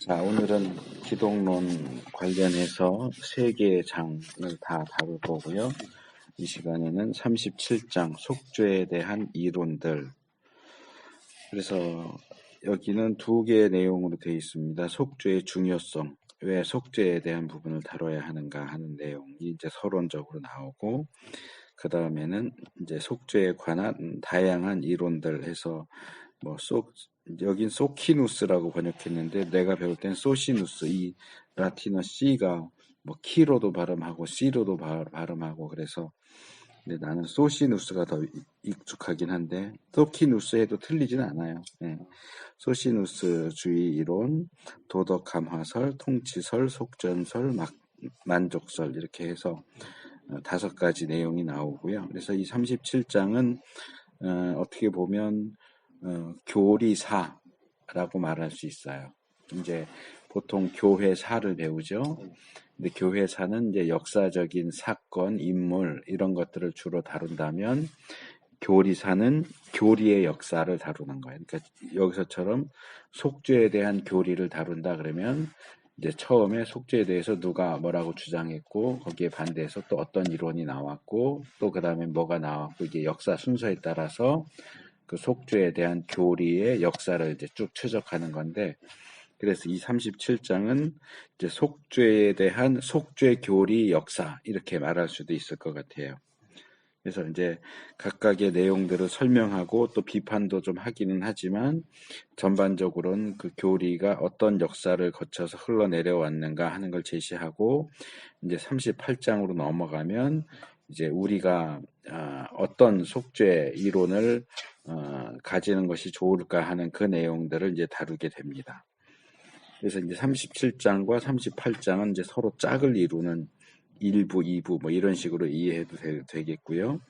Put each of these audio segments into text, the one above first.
자, 오늘은 기독론 관련해서 세 개의 장을 다 다룰 거고요. 이 시간에는 37장 속죄에 대한 이론들. 그래서 여기는 두 개의 내용으로 되어 있습니다. 속죄의 중요성, 왜 속죄에 대한 부분을 다뤄야 하는가 하는 내용이 이제 서론적으로 나오고, 그 다음에는 이제 속죄에 관한 다양한 이론들 해서 여긴 소키누스라고 번역했는데 내가 배울 땐 소시누스, 이 라틴어 C가 뭐 키로도 발음하고 C로도 발음하고 그래서 근데 나는 소시누스가 더 익숙하긴 한데 소키누스 해도 틀리진 않아요. 네. 소시누스주의 이론, 도덕 감화설, 통치설, 속전설, 만족설 이렇게 해서 5가지 내용이 나오고요. 그래서 이 37장은 어떻게 보면 교리사라고 말할 수 있어요. 이제 보통 교회사를 배우죠. 근데 교회사는 이제 역사적인 사건, 인물 이런 것들을 주로 다룬다면 교리사는 교리의 역사를 다루는 거예요. 그러니까 여기서처럼 속죄에 대한 교리를 다룬다 그러면 이제 처음에 속죄에 대해서 누가 뭐라고 주장했고 거기에 반대해서 또 어떤 이론이 나왔고 또 그 다음에 뭐가 나왔고 이게 역사 순서에 따라서 그 속죄에 대한 교리의 역사를 이제 쭉 추적하는 건데, 그래서 이 37장은 이제 속죄에 대한 속죄 교리 역사 이렇게 말할 수도 있을 것 같아요. 그래서 이제 각각의 내용들을 설명하고 또 비판도 좀 하기는 하지만 전반적으로는 그 교리가 어떤 역사를 거쳐서 흘러내려왔는가 하는 걸 제시하고 이제 38장으로 넘어가면 이제 우리가 어떤 속죄 이론을 가지는 것이 좋을까 하는 그 내용들을 이제 다루게 됩니다. 그래서 이제 37장과 38장은 이제 서로 짝을 이루는 1부, 2부 뭐 이런 식으로 이해해도 되겠고요.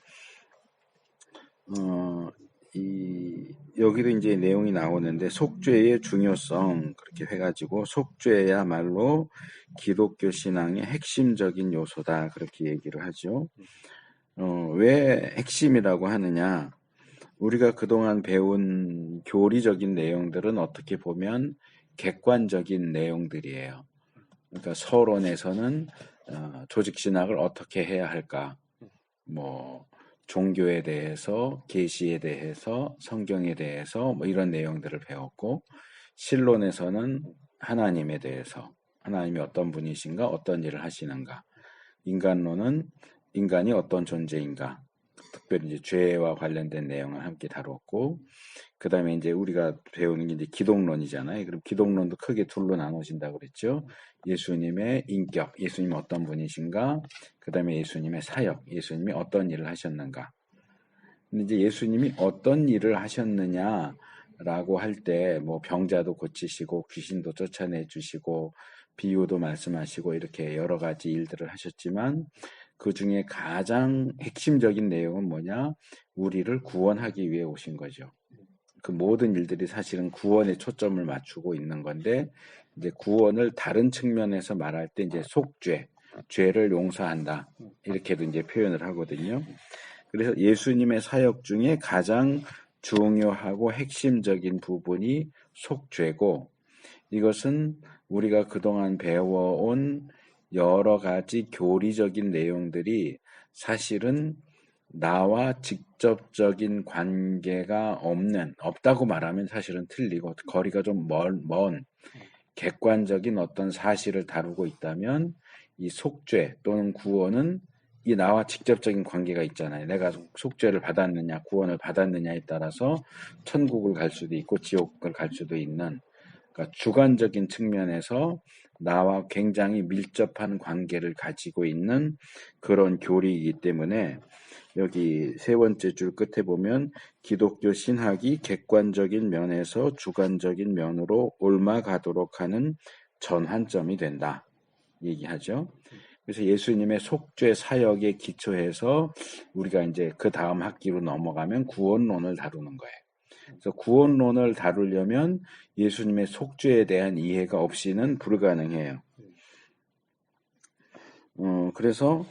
여기도 이제 내용이 나오는데 속죄의 중요성 그렇게 해가지고 속죄야말로 기독교 신앙의 핵심적인 요소다 그렇게 얘기를 하죠. 왜 핵심이라고 하느냐? 우리가 그동안 배운 교리적인 내용들은 어떻게 보면 객관적인 내용들이에요. 그러니까 서론에서는 조직 신학을 어떻게 해야 할까? 뭐 종교에 대해서, 계시에 대해서, 성경에 대해서 뭐 이런 내용들을 배웠고, 신론에서는 하나님에 대해서, 하나님이 어떤 분이신가, 어떤 일을 하시는가, 인간론은 인간이 어떤 존재인가, 특별히 이제 죄와 관련된 내용을 함께 다뤘고, 그 다음에 이제 우리가 배우는 게 이제 기독론이잖아요. 그럼 기독론도 크게 둘로 나눠진다고 그랬죠. 예수님의 인격, 예수님이 어떤 분이신가, 그 다음에 예수님의 사역, 예수님이 어떤 일을 하셨는가. 근데 이제 예수님이 어떤 일을 하셨느냐라고 할 때, 뭐 병자도 고치시고, 귀신도 쫓아내 주시고, 비유도 말씀하시고, 이렇게 여러 가지 일들을 하셨지만, 그 중에 가장 핵심적인 내용은 뭐냐? 우리를 구원하기 위해 오신 거죠. 그 모든 일들이 사실은 구원에 초점을 맞추고 있는 건데, 이제 구원을 다른 측면에서 말할 때 이제 속죄, 죄를 용서한다. 이렇게도 이제 표현을 하거든요. 그래서 예수님의 사역 중에 가장 중요하고 핵심적인 부분이 속죄고, 이것은 우리가 그동안 배워온 여러 가지 교리적인 내용들이 사실은 나와 직접적인 관계가 없다고 말하면 사실은 틀리고, 거리가 좀 먼 객관적인 어떤 사실을 다루고 있다면 이 속죄 또는 구원은 이 나와 직접적인 관계가 있잖아요. 내가 속죄를 받았느냐, 구원을 받았느냐에 따라서 천국을 갈 수도 있고 지옥을 갈 수도 있는, 그러니까 주관적인 측면에서 나와 굉장히 밀접한 관계를 가지고 있는 그런 교리이기 때문에 여기 세 번째 줄 끝에 보면 기독교 신학이 객관적인 면에서 주관적인 면으로 옮아가도록 하는 전환점이 된다 얘기하죠. 그래서 예수님의 속죄 사역에 기초해서 우리가 이제 그 다음 학기로 넘어가면 구원론을 다루는 거예요. 그래서 구원론을 다루려면 예수님의 속죄에 대한 이해가 없이는 불가능해요. 그래서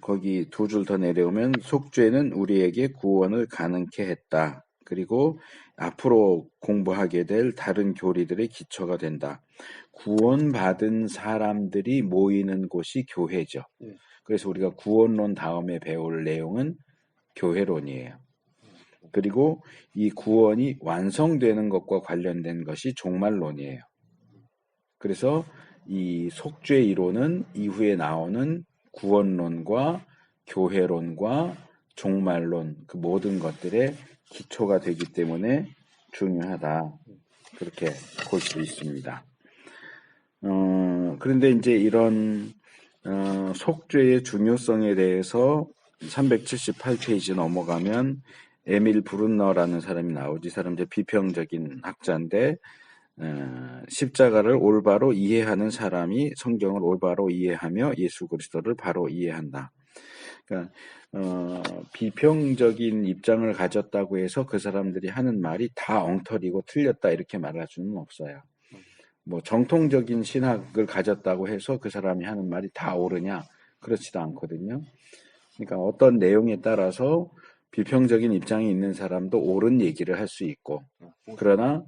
거기 두 줄 더 내려오면 속죄는 우리에게 구원을 가능케 했다. 그리고 앞으로 공부하게 될 다른 교리들의 기초가 된다. 구원받은 사람들이 모이는 곳이 교회죠. 그래서 우리가 구원론 다음에 배울 내용은 교회론이에요. 그리고 이 구원이 완성되는 것과 관련된 것이 종말론이에요. 그래서 이 속죄 이론은 이후에 나오는 구원론과 교회론과 종말론, 그 모든 것들의 기초가 되기 때문에 중요하다. 그렇게 볼 수 있습니다. 그런데 이제 이런 속죄의 중요성에 대해서 378페이지 넘어가면 에밀 브룬너라는 사람이 나오지. 이 사람 이제 비평적인 학자인데 십자가를 올바로 이해하는 사람이 성경을 올바로 이해하며 예수 그리스도를 바로 이해한다. 그러니까 비평적인 입장을 가졌다고 해서 그 사람들이 하는 말이 다 엉터리고 틀렸다 이렇게 말할 수는 없어요. 뭐 정통적인 신학을 가졌다고 해서 그 사람이 하는 말이 다 옳으냐? 그렇지도 않거든요. 그러니까 어떤 내용에 따라서 비평적인 입장이 있는 사람도 옳은 얘기를 할 수 있고, 그러나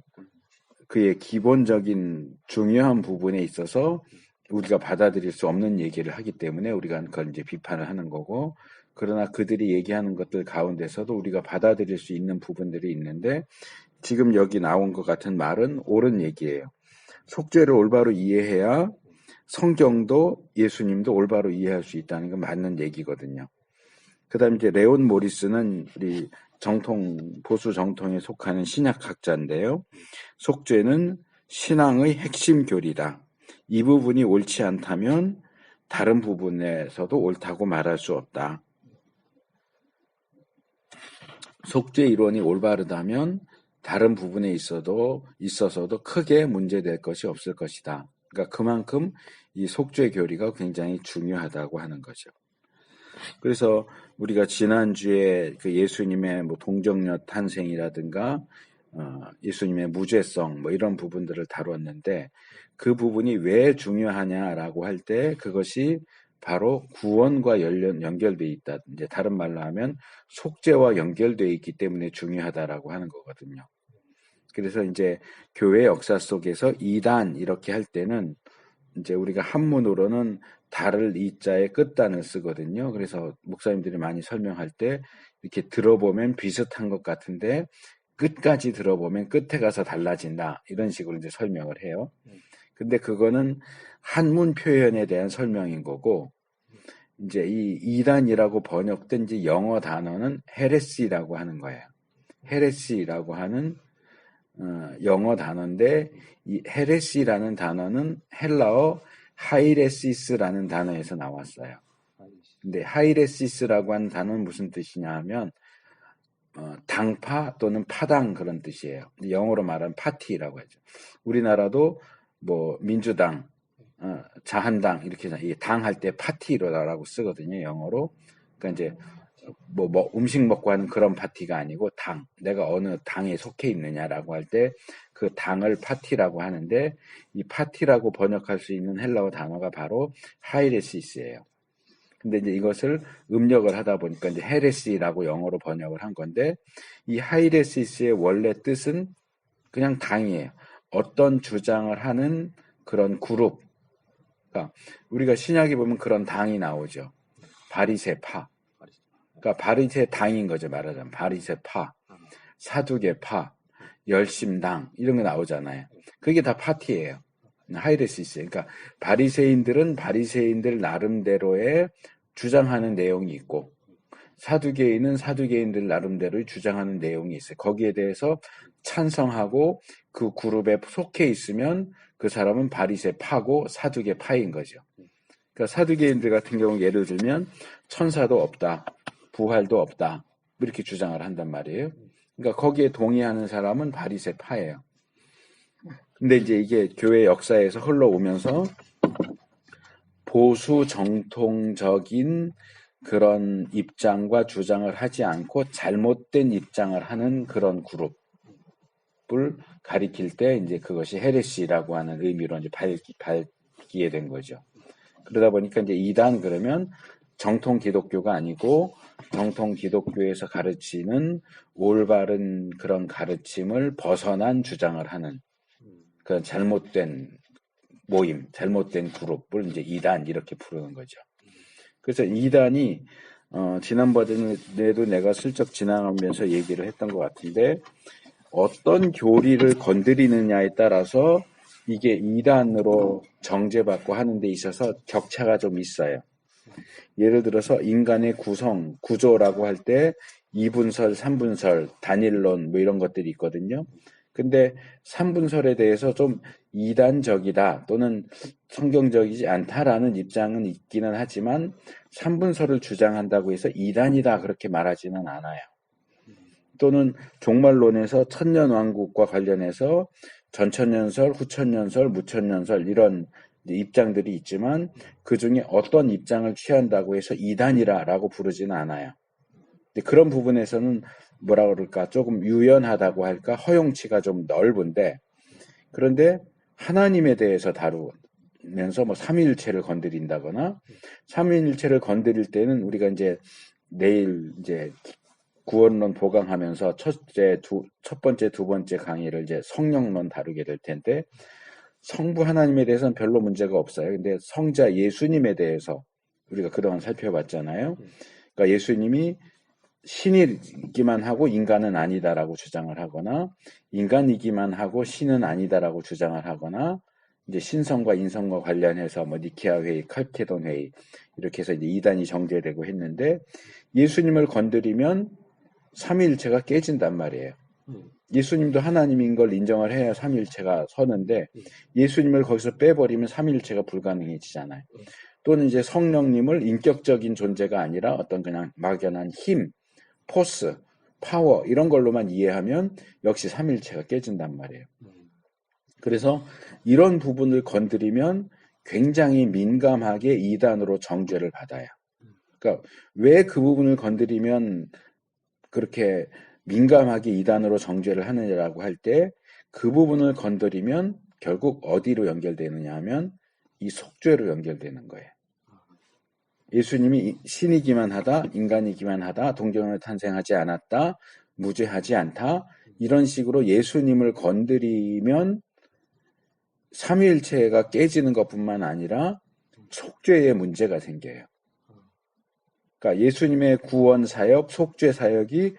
그의 기본적인 중요한 부분에 있어서 우리가 받아들일 수 없는 얘기를 하기 때문에 우리가 그걸 이제 비판을 하는 거고, 그러나 그들이 얘기하는 것들 가운데서도 우리가 받아들일 수 있는 부분들이 있는데, 지금 여기 나온 것 같은 말은 옳은 얘기예요. 속죄를 올바로 이해해야 성경도 예수님도 올바로 이해할 수 있다는 건 맞는 얘기거든요. 그 다음에 이제 레온 모리스는 우리 보수 정통에 속하는 신약학자인데요. 속죄는 신앙의 핵심 교리다. 이 부분이 옳지 않다면 다른 부분에서도 옳다고 말할 수 없다. 속죄 이론이 올바르다면 다른 부분에 있어서도 크게 문제될 것이 없을 것이다. 그러니까 그만큼 이 속죄 교리가 굉장히 중요하다고 하는 거죠. 그래서 우리가 지난주에 그 예수님의 뭐 동정녀 탄생이라든가 예수님의 무죄성 뭐 이런 부분들을 다뤘는데 그 부분이 왜 중요하냐라고 할 때 그것이 바로 구원과 연결되어 있다. 이제 다른 말로 하면 속죄와 연결되어 있기 때문에 중요하다라고 하는 거거든요. 그래서 이제 교회 역사 속에서 이단 이렇게 할 때는 이제 우리가 한문으로는 달을 이자에 끝단을 쓰거든요. 그래서 목사님들이 많이 설명할 때 이렇게 들어보면 비슷한 것 같은데 끝까지 들어보면 끝에 가서 달라진다. 이런 식으로 이제 설명을 해요. 근데 그거는 한문 표현에 대한 설명인 거고 이제 이 이단이라고 번역된 이제 영어 단어는 헤레시라고 하는 거예요. 헤레시라고 하는 영어 단어인데 이 헤레시라는 단어는 헬라어 하이레시스라는 단어에서 나왔어요. 근데 하이레시스라고 하는 단어는 무슨 뜻이냐 하면 당파 또는 파당 그런 뜻이에요. 영어로 말하면 파티라고 하죠. 우리나라도 뭐 민주당, 자한당 이렇게 당 할 때 파티로라고 쓰거든요. 영어로. 그러니까 이제 뭐 음식 먹고 하는 그런 파티가 아니고 당, 내가 어느 당에 속해 있느냐라고 할 때 그 당을 파티라고 하는데 이 파티라고 번역할 수 있는 헬라어 단어가 바로 하이레시스예요. 근데 이제 이것을 음력을 하다 보니까 이제 헤레시라고 영어로 번역을 한 건데 이 하이레시스의 원래 뜻은 그냥 당이에요. 어떤 주장을 하는 그런 그룹. 그러니까 우리가 신약에 보면 그런 당이 나오죠. 바리새파. 그러니까 바리새 당인 거죠. 말하자면 바리새파, 사두개파, 열심당 이런 거 나오잖아요. 그게 다 파티예요. 하이레시스. 그러니까 바리새인들은 바리새인들 나름대로의 주장하는 내용이 있고 사두개인은 사두개인들 나름대로의 주장하는 내용이 있어요. 거기에 대해서 찬성하고 그 그룹에 속해 있으면 그 사람은 바리새파고 사두개파인 거죠. 그러니까 사두개인들 같은 경우 예를 들면 천사도 없다. 부활도 없다. 이렇게 주장을 한단 말이에요. 그러니까 거기에 동의하는 사람은 바리새파예요. 근데 이제 이게 교회 역사에서 흘러오면서 보수 정통적인 그런 입장과 주장을 하지 않고 잘못된 입장을 하는 그런 그룹을 가리킬 때 이제 그것이 헤레시라고 하는 의미로 이제 밝히게 된 거죠. 그러다 보니까 이제 이단 그러면 정통 기독교가 아니고 정통 기독교에서 가르치는 올바른 그런 가르침을 벗어난 주장을 하는 그런 잘못된 모임, 잘못된 그룹을 이제 이단 이렇게 부르는 거죠. 그래서 이단이 지난번에도 내가 슬쩍 지나가면서 얘기를 했던 것 같은데 어떤 교리를 건드리느냐에 따라서 이게 이단으로 정죄받고 하는 데 있어서 격차가 좀 있어요. 예를 들어서 인간의 구조라고 할 때 2분설, 3분설, 단일론 뭐 이런 것들이 있거든요. 근데 3분설에 대해서 좀 이단적이다 또는 성경적이지 않다라는 입장은 있기는 하지만 3분설을 주장한다고 해서 이단이다 그렇게 말하지는 않아요. 또는 종말론에서 천년왕국과 관련해서 전천년설, 후천년설, 무천년설 이런 입장들이 있지만 그 중에 어떤 입장을 취한다고 해서 이단이라고 부르지는 않아요. 근데 그런 부분에서는 뭐라 그럴까 조금 유연하다고 할까 허용치가 좀 넓은데 그런데 하나님에 대해서 다루면서 뭐 삼위일체를 건드린다거나 삼위일체를 건드릴 때는 우리가 이제 내일 이제 구원론 보강하면서 첫 번째, 두 번째 강의를 이제 성령론 다루게 될 텐데 성부 하나님에 대해서는 별로 문제가 없어요. 근데 성자 예수님에 대해서 우리가 그동안 살펴봤잖아요. 그러니까 예수님이 신이기만 하고 인간은 아니다라고 주장을 하거나 인간이기만 하고 신은 아니다라고 주장을 하거나 이제 신성과 인성과 관련해서 뭐 니케아 회의, 칼케돈 회의 이렇게 해서 이제 이단이 정제되고 했는데 예수님을 건드리면 삼위일체가 깨진단 말이에요. 예수님도 하나님인 걸 인정을 해야 삼위일체가 서는데 예수님을 거기서 빼버리면 삼위일체가 불가능해지잖아요. 또는 이제 성령님을 인격적인 존재가 아니라 어떤 그냥 막연한 힘, 포스, 파워 이런 걸로만 이해하면 역시 삼위일체가 깨진단 말이에요. 그래서 이런 부분을 건드리면 굉장히 민감하게 이단으로 정죄를 받아요. 그러니까 왜 그 부분을 건드리면 그렇게 민감하게 이단으로 정죄를 하느냐라고 할 때 그 부분을 건드리면 결국 어디로 연결되느냐 하면 이 속죄로 연결되는 거예요. 예수님이 신이기만 하다, 인간이기만 하다, 동정을 탄생하지 않았다, 무죄하지 않다 이런 식으로 예수님을 건드리면 삼위일체가 깨지는 것뿐만 아니라 속죄에 문제가 생겨요. 그러니까 예수님의 구원 사역, 속죄 사역이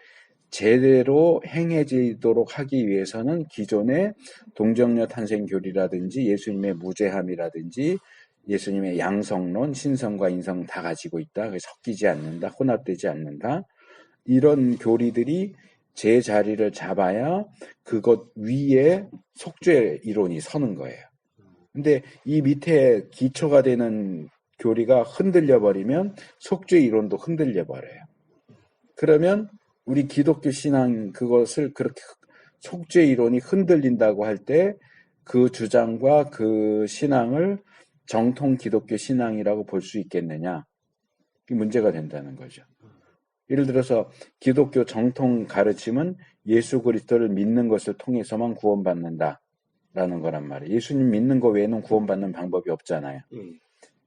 제대로 행해지도록 하기 위해서는 기존의 동정녀 탄생 교리라든지 예수님의 무죄함이라든지 예수님의 양성론, 신성과 인성 다 가지고 있다. 섞이지 않는다. 혼합되지 않는다. 이런 교리들이 제 자리를 잡아야 그것 위에 속죄 이론이 서는 거예요. 근데 이 밑에 기초가 되는 교리가 흔들려 버리면 속죄 이론도 흔들려 버려요. 그러면 우리 기독교 신앙 그것을 그렇게 속죄 이론이 흔들린다고 할 때 그 주장과 그 신앙을 정통 기독교 신앙이라고 볼 수 있겠느냐? 이 문제가 된다는 거죠. 예를 들어서 기독교 정통 가르침은 예수 그리스도를 믿는 것을 통해서만 구원받는다라는 거란 말이에요. 예수님 믿는 거 외에는 구원받는 방법이 없잖아요.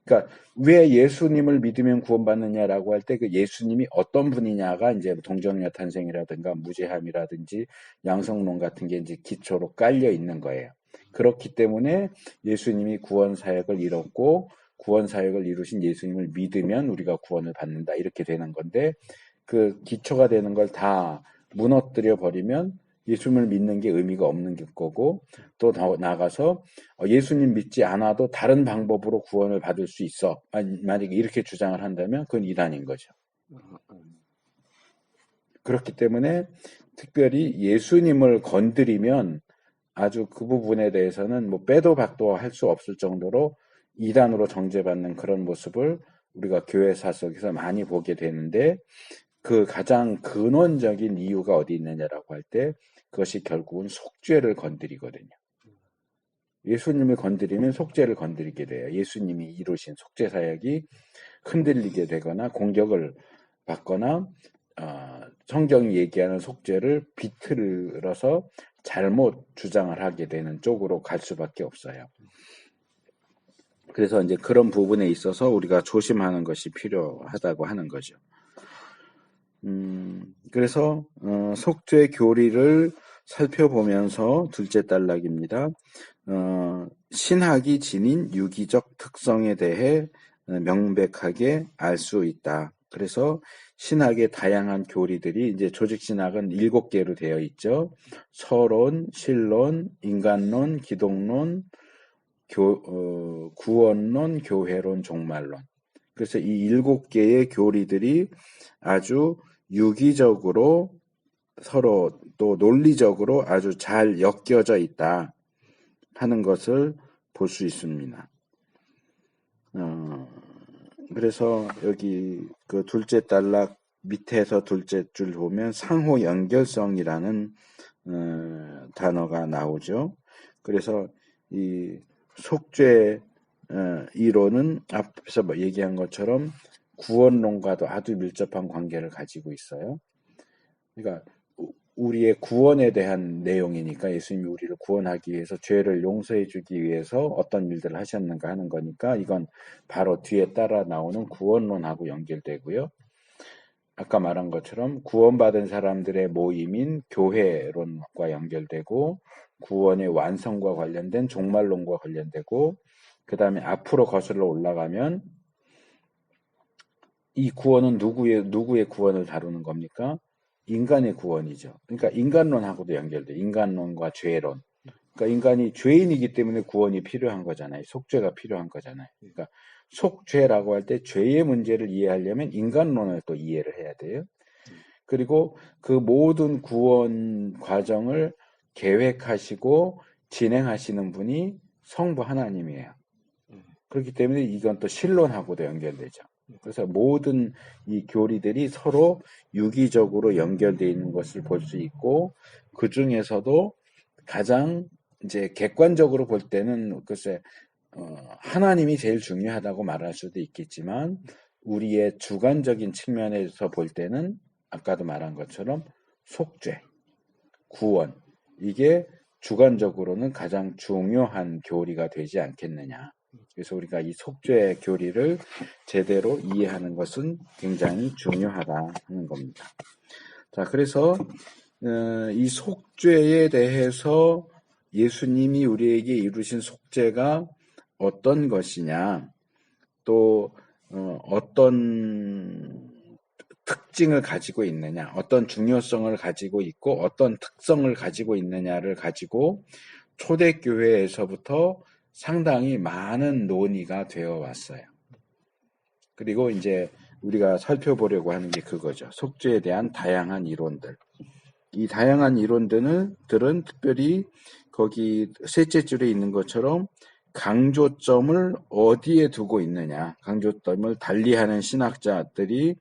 그러니까 왜 예수님을 믿으면 구원받느냐라고 할 때 그 예수님이 어떤 분이냐가 이제 동정녀 탄생이라든가 무죄함이라든지 양성론 같은 게 이제 기초로 깔려 있는 거예요. 그렇기 때문에 예수님이 구원 사역을 이뤘고 구원 사역을 이루신 예수님을 믿으면 우리가 구원을 받는다 이렇게 되는 건데 그 기초가 되는 걸 다 무너뜨려 버리면 예수님을 믿는 게 의미가 없는 거고 또 더 나아가서 예수님 믿지 않아도 다른 방법으로 구원을 받을 수 있어. 만약에 이렇게 주장을 한다면 그건 이단인 거죠. 그렇기 때문에 특별히 예수님을 건드리면 아주 그 부분에 대해서는 뭐 빼도 박도 할 수 없을 정도로 이단으로 정죄받는 그런 모습을 우리가 교회사 속에서 많이 보게 되는데 그 가장 근원적인 이유가 어디 있느냐라고 할 때 그것이 결국은 속죄를 건드리거든요. 예수님을 건드리면 속죄를 건드리게 돼요. 예수님이 이루신 속죄 사역이 흔들리게 되거나 공격을 받거나 성경이 얘기하는 속죄를 비틀어서 잘못 주장을 하게 되는 쪽으로 갈 수밖에 없어요. 그래서 이제 그런 부분에 있어서 우리가 조심하는 것이 필요하다고 하는 거죠. 그래서 속죄 교리를 살펴보면서 둘째 단락입니다. 신학이 지닌 유기적 특성에 대해 명백하게 알 수 있다. 그래서 신학의 다양한 교리들이 이제 조직신학은 7개로 되어 있죠. 서론, 신론, 인간론, 기독론, 구원론, 교회론, 종말론. 그래서 이 7개의 교리들이 아주 유기적으로 서로 또 논리적으로 아주 잘 엮여져 있다 하는 것을 볼 수 있습니다. 그래서 여기 그 둘째 단락 밑에서 둘째 줄 보면 상호 연결성이라는 단어가 나오죠. 그래서 이 속죄 이론은 앞에서 얘기한 것처럼 구원론과도 아주 밀접한 관계를 가지고 있어요. 그러니까 우리의 구원에 대한 내용이니까 예수님이 우리를 구원하기 위해서 죄를 용서해 주기 위해서 어떤 일들을 하셨는가 하는 거니까 이건 바로 뒤에 따라 나오는 구원론하고 연결되고요. 아까 말한 것처럼 구원받은 사람들의 모임인 교회론과 연결되고 구원의 완성과 관련된 종말론과 관련되고 그 다음에 앞으로 거슬러 올라가면 이 구원은 누구의 구원을 다루는 겁니까? 인간의 구원이죠. 그러니까 인간론하고도 연결돼. 인간론과 죄론. 그러니까 인간이 죄인이기 때문에 구원이 필요한 거잖아요. 속죄가 필요한 거잖아요. 그러니까 속죄라고 할 때 죄의 문제를 이해하려면 인간론을 또 이해를 해야 돼요. 그리고 그 모든 구원 과정을 계획하시고 진행하시는 분이 성부 하나님이에요. 그렇기 때문에 이건 또 신론하고도 연결되죠. 그래서 모든 이 교리들이 서로 유기적으로 연결되어 있는 것을 볼 수 있고 그 중에서도 가장 이제 객관적으로 볼 때는 글쎄 하나님이 제일 중요하다고 말할 수도 있겠지만 우리의 주관적인 측면에서 볼 때는 아까도 말한 것처럼 속죄, 구원 이게 주관적으로는 가장 중요한 교리가 되지 않겠느냐. 그래서 우리가 이 속죄 교리를 제대로 이해하는 것은 굉장히 중요하다 하는 겁니다. 자, 그래서 이 속죄에 대해서 예수님이 우리에게 이루신 속죄가 어떤 것이냐, 또 어떤 특징을 가지고 있느냐, 어떤 중요성을 가지고 있고 어떤 특성을 가지고 있느냐를 가지고 초대교회에서부터 상당히 많은 논의가 되어 왔어요. 그리고 이제 우리가 살펴보려고 하는 게 그거죠. 속죄에 대한 다양한 이론들. 이 다양한 이론들은 특별히 거기 셋째 줄에 있는 것처럼 강조점을 어디에 두고 있느냐, 강조점을 달리하는 신학자들이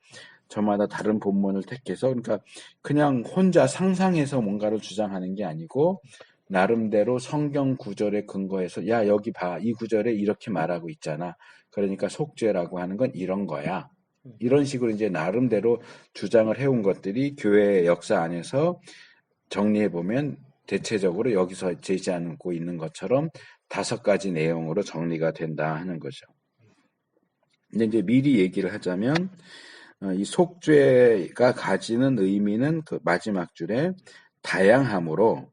저마다 다른 본문을 택해서 그러니까 그냥 혼자 상상해서 뭔가를 주장하는 게 아니고 나름대로 성경 구절에 근거해서 야 여기 봐 이 구절에 이렇게 말하고 있잖아. 그러니까 속죄라고 하는 건 이런 거야. 이런 식으로 이제 나름대로 주장을 해온 것들이 교회의 역사 안에서 정리해 보면 대체적으로 여기서 제시하고 있는 것처럼 5가지 내용으로 정리가 된다 하는 거죠. 근데 이제 미리 얘기를 하자면 이 속죄가 가지는 의미는 그 마지막 줄에 다양함으로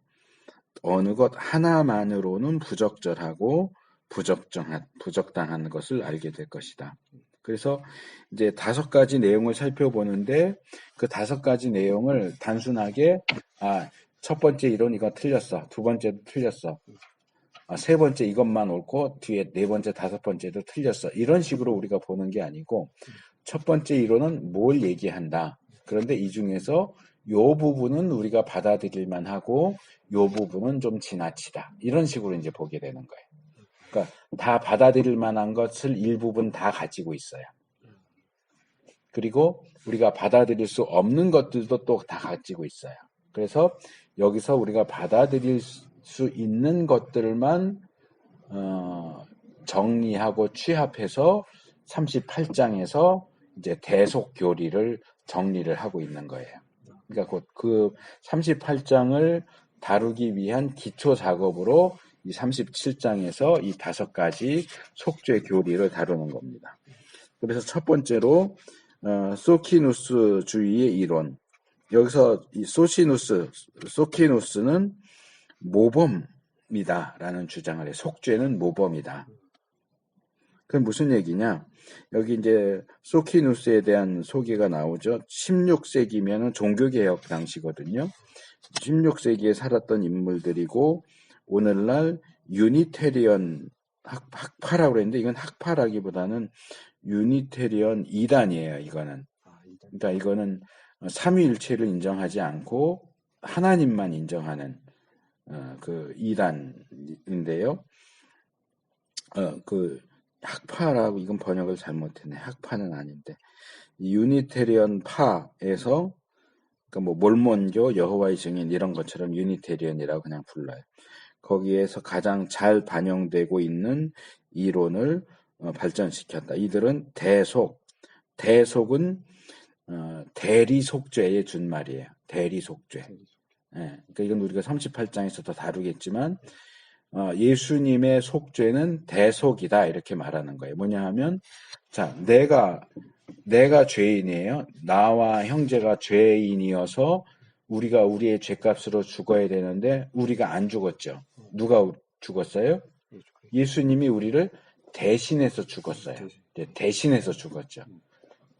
어느 것 하나만으로는 부적절하고 부적당한 것을 알게 될 것이다. 그래서 이제 5가지 내용을 살펴보는데 그 5가지 내용을 단순하게 첫 번째 이론 이거 틀렸어. 두 번째도 틀렸어. 세 번째 이것만 옳고 뒤에 네 번째, 5번째도 틀렸어. 이런 식으로 우리가 보는 게 아니고 첫 번째 이론은 뭘 얘기한다. 그런데 이 중에서 요 부분은 우리가 받아들일만 하고 요 부분은 좀 지나치다. 이런 식으로 이제 보게 되는 거예요. 그러니까 다 받아들일 만한 것을 일부분 다 가지고 있어요. 그리고 우리가 받아들일 수 없는 것들도 또 다 가지고 있어요. 그래서 여기서 우리가 받아들일 수 있는 것들만 정리하고 취합해서 38장에서 이제 대속 교리를 정리를 하고 있는 거예요. 그러니까 곧 그 38장을 다루기 위한 기초 작업으로 이 37장에서 이 5가지 속죄 교리를 다루는 겁니다. 그래서 첫 번째로 소키누스주의의 이론. 여기서 이 소키누스는 모범이다라는 주장을 해. 속죄는 모범이다. 그럼 무슨 얘기냐? 여기 이제 소키누스에 대한 소개가 나오죠. 16세기면은 종교개혁 당시거든요. 16세기에 살았던 인물들이고 오늘날 유니테리언 학파라고 그랬는데 이건 학파라기보다는 유니테리언 이단이에요. 이거는. 그러니까 이거는 삼위일체를 인정하지 않고 하나님만 인정하는 그 이단인데요. 그 학파라고 이건 번역을 잘못했네. 학파는 아닌데 이 유니테리언 파에서 그러니까 뭐 몰몬교, 여호와의 증인 이런 것처럼 유니테리언이라고 그냥 불러요. 거기에서 가장 잘 반영되고 있는 이론을 발전시켰다. 이들은 대속은 대리속죄의 준말이에요. 대리속죄. 그러니까 이건 우리가 38장에서 더 다루겠지만 예수님의 속죄는 대속이다 이렇게 말하는 거예요. 뭐냐 하면 자 내가 죄인이에요. 나와 형제가 죄인이어서 우리가 우리의 죄값으로 죽어야 되는데 우리가 안 죽었죠. 누가 죽었어요? 예수님이 우리를 대신해서 죽었어요. 대신해서 죽었죠.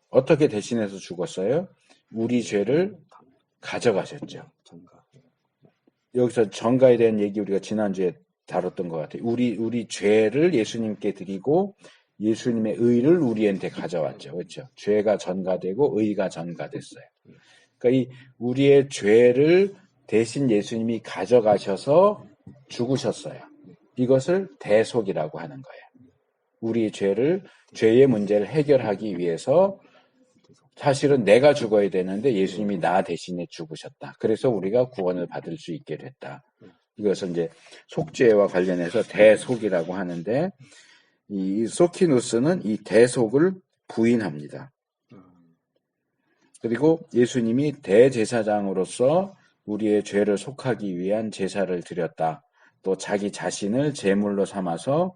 어떻게 대신해서 죽었어요? 우리 죄를 가져가셨죠. 여기서 전가에 대한 얘기 우리가 지난주에 다뤘던 것 같아요. 우리 죄를 예수님께 드리고 예수님의 의를 우리한테 가져왔죠. 그렇죠? 죄가 전가되고 의가 전가됐어요. 그러니까 이 우리의 죄를 대신 예수님이 가져가셔서 죽으셨어요. 이것을 대속이라고 하는 거예요. 우리 죄의 문제를 해결하기 위해서 사실은 내가 죽어야 되는데 예수님이 나 대신에 죽으셨다. 그래서 우리가 구원을 받을 수 있게 됐다. 이것은 이제 속죄와 관련해서 대속이라고 하는데 이 소키누스는 이 대속을 부인합니다. 그리고 예수님이 대제사장으로서 우리의 죄를 속하기 위한 제사를 드렸다. 또 자기 자신을 제물로 삼아서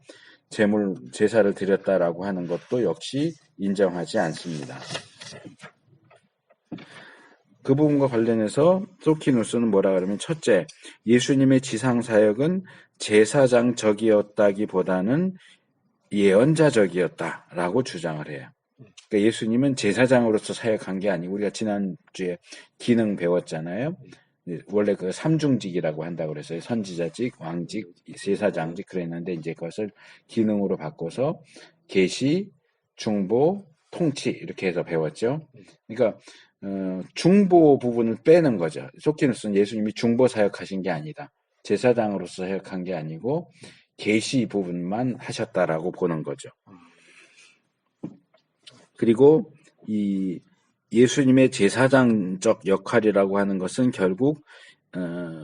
제사를 드렸다라고 하는 것도 역시 인정하지 않습니다. 그 부분과 관련해서 소키누스는 뭐라 그러면 첫째, 예수님의 지상사역은 제사장적이었다기보다는 예언자적이었다라고 주장을 해요. 그러니까 예수님은 제사장으로서 사역한 게 아니고 우리가 지난주에 기능 배웠잖아요. 원래 그 삼중직이라고 한다고 그랬어요. 선지자직, 왕직, 제사장직 그랬는데 이제 그것을 기능으로 바꿔서 계시, 중보, 통치 이렇게 해서 배웠죠. 그러니까 중보 부분을 빼는 거죠. 소키누스는 예수님이 중보 사역하신 게 아니다. 제사장으로서 사역한 게 아니고 계시 부분만 하셨다라고 보는 거죠. 그리고 이 예수님의 제사장적 역할이라고 하는 것은 결국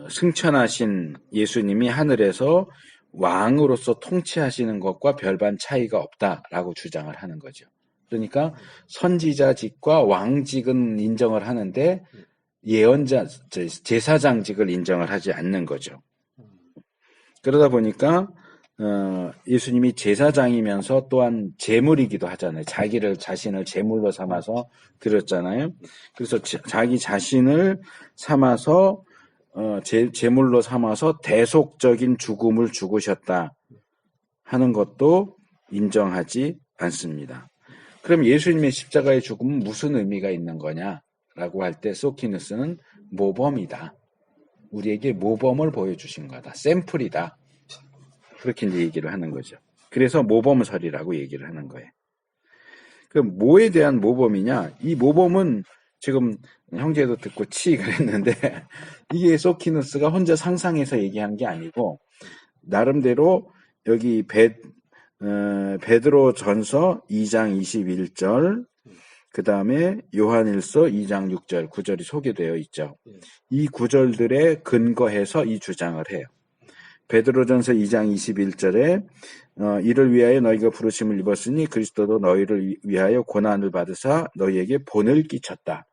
승천하신 예수님이 하늘에서 왕으로서 통치하시는 것과 별반 차이가 없다라고 주장을 하는 거죠. 그러니까 선지자직과 왕직은 인정을 하는데 제사장직을 인정을 하지 않는 거죠. 그러다 보니까 예수님이 제사장이면서 또한 제물이기도 하잖아요. 자신을 제물로 삼아서 드렸잖아요. 그래서 자기 자신을 삼아서 제물로 삼아서 대속적인 죽음을 죽으셨다 하는 것도 인정하지 않습니다. 그럼 예수님의 십자가의 죽음은 무슨 의미가 있는 거냐라고 할 때 소키누스는 모범이다. 우리에게 모범을 보여주신 거다. 샘플이다. 그렇게 이제 얘기를 하는 거죠. 그래서 모범설이라고 얘기를 하는 거예요. 그럼 뭐에 대한 모범이냐? 이 모범은 지금 형제도 듣고 그랬는데 이게 소키누스가 혼자 상상해서 얘기한 게 아니고 나름대로 여기 베드로 전서 2장 21절 그 다음에 요한일서 2장 6절 구절이 소개되어 있죠. 이 구절들에 근거해서 이 주장을 해요. 베드로전서 2장 21절에 이를 위하여 너희가 부르심을 입었으니 그리스도도 너희를 위하여 고난을 받으사 너희에게 본을 끼쳤다.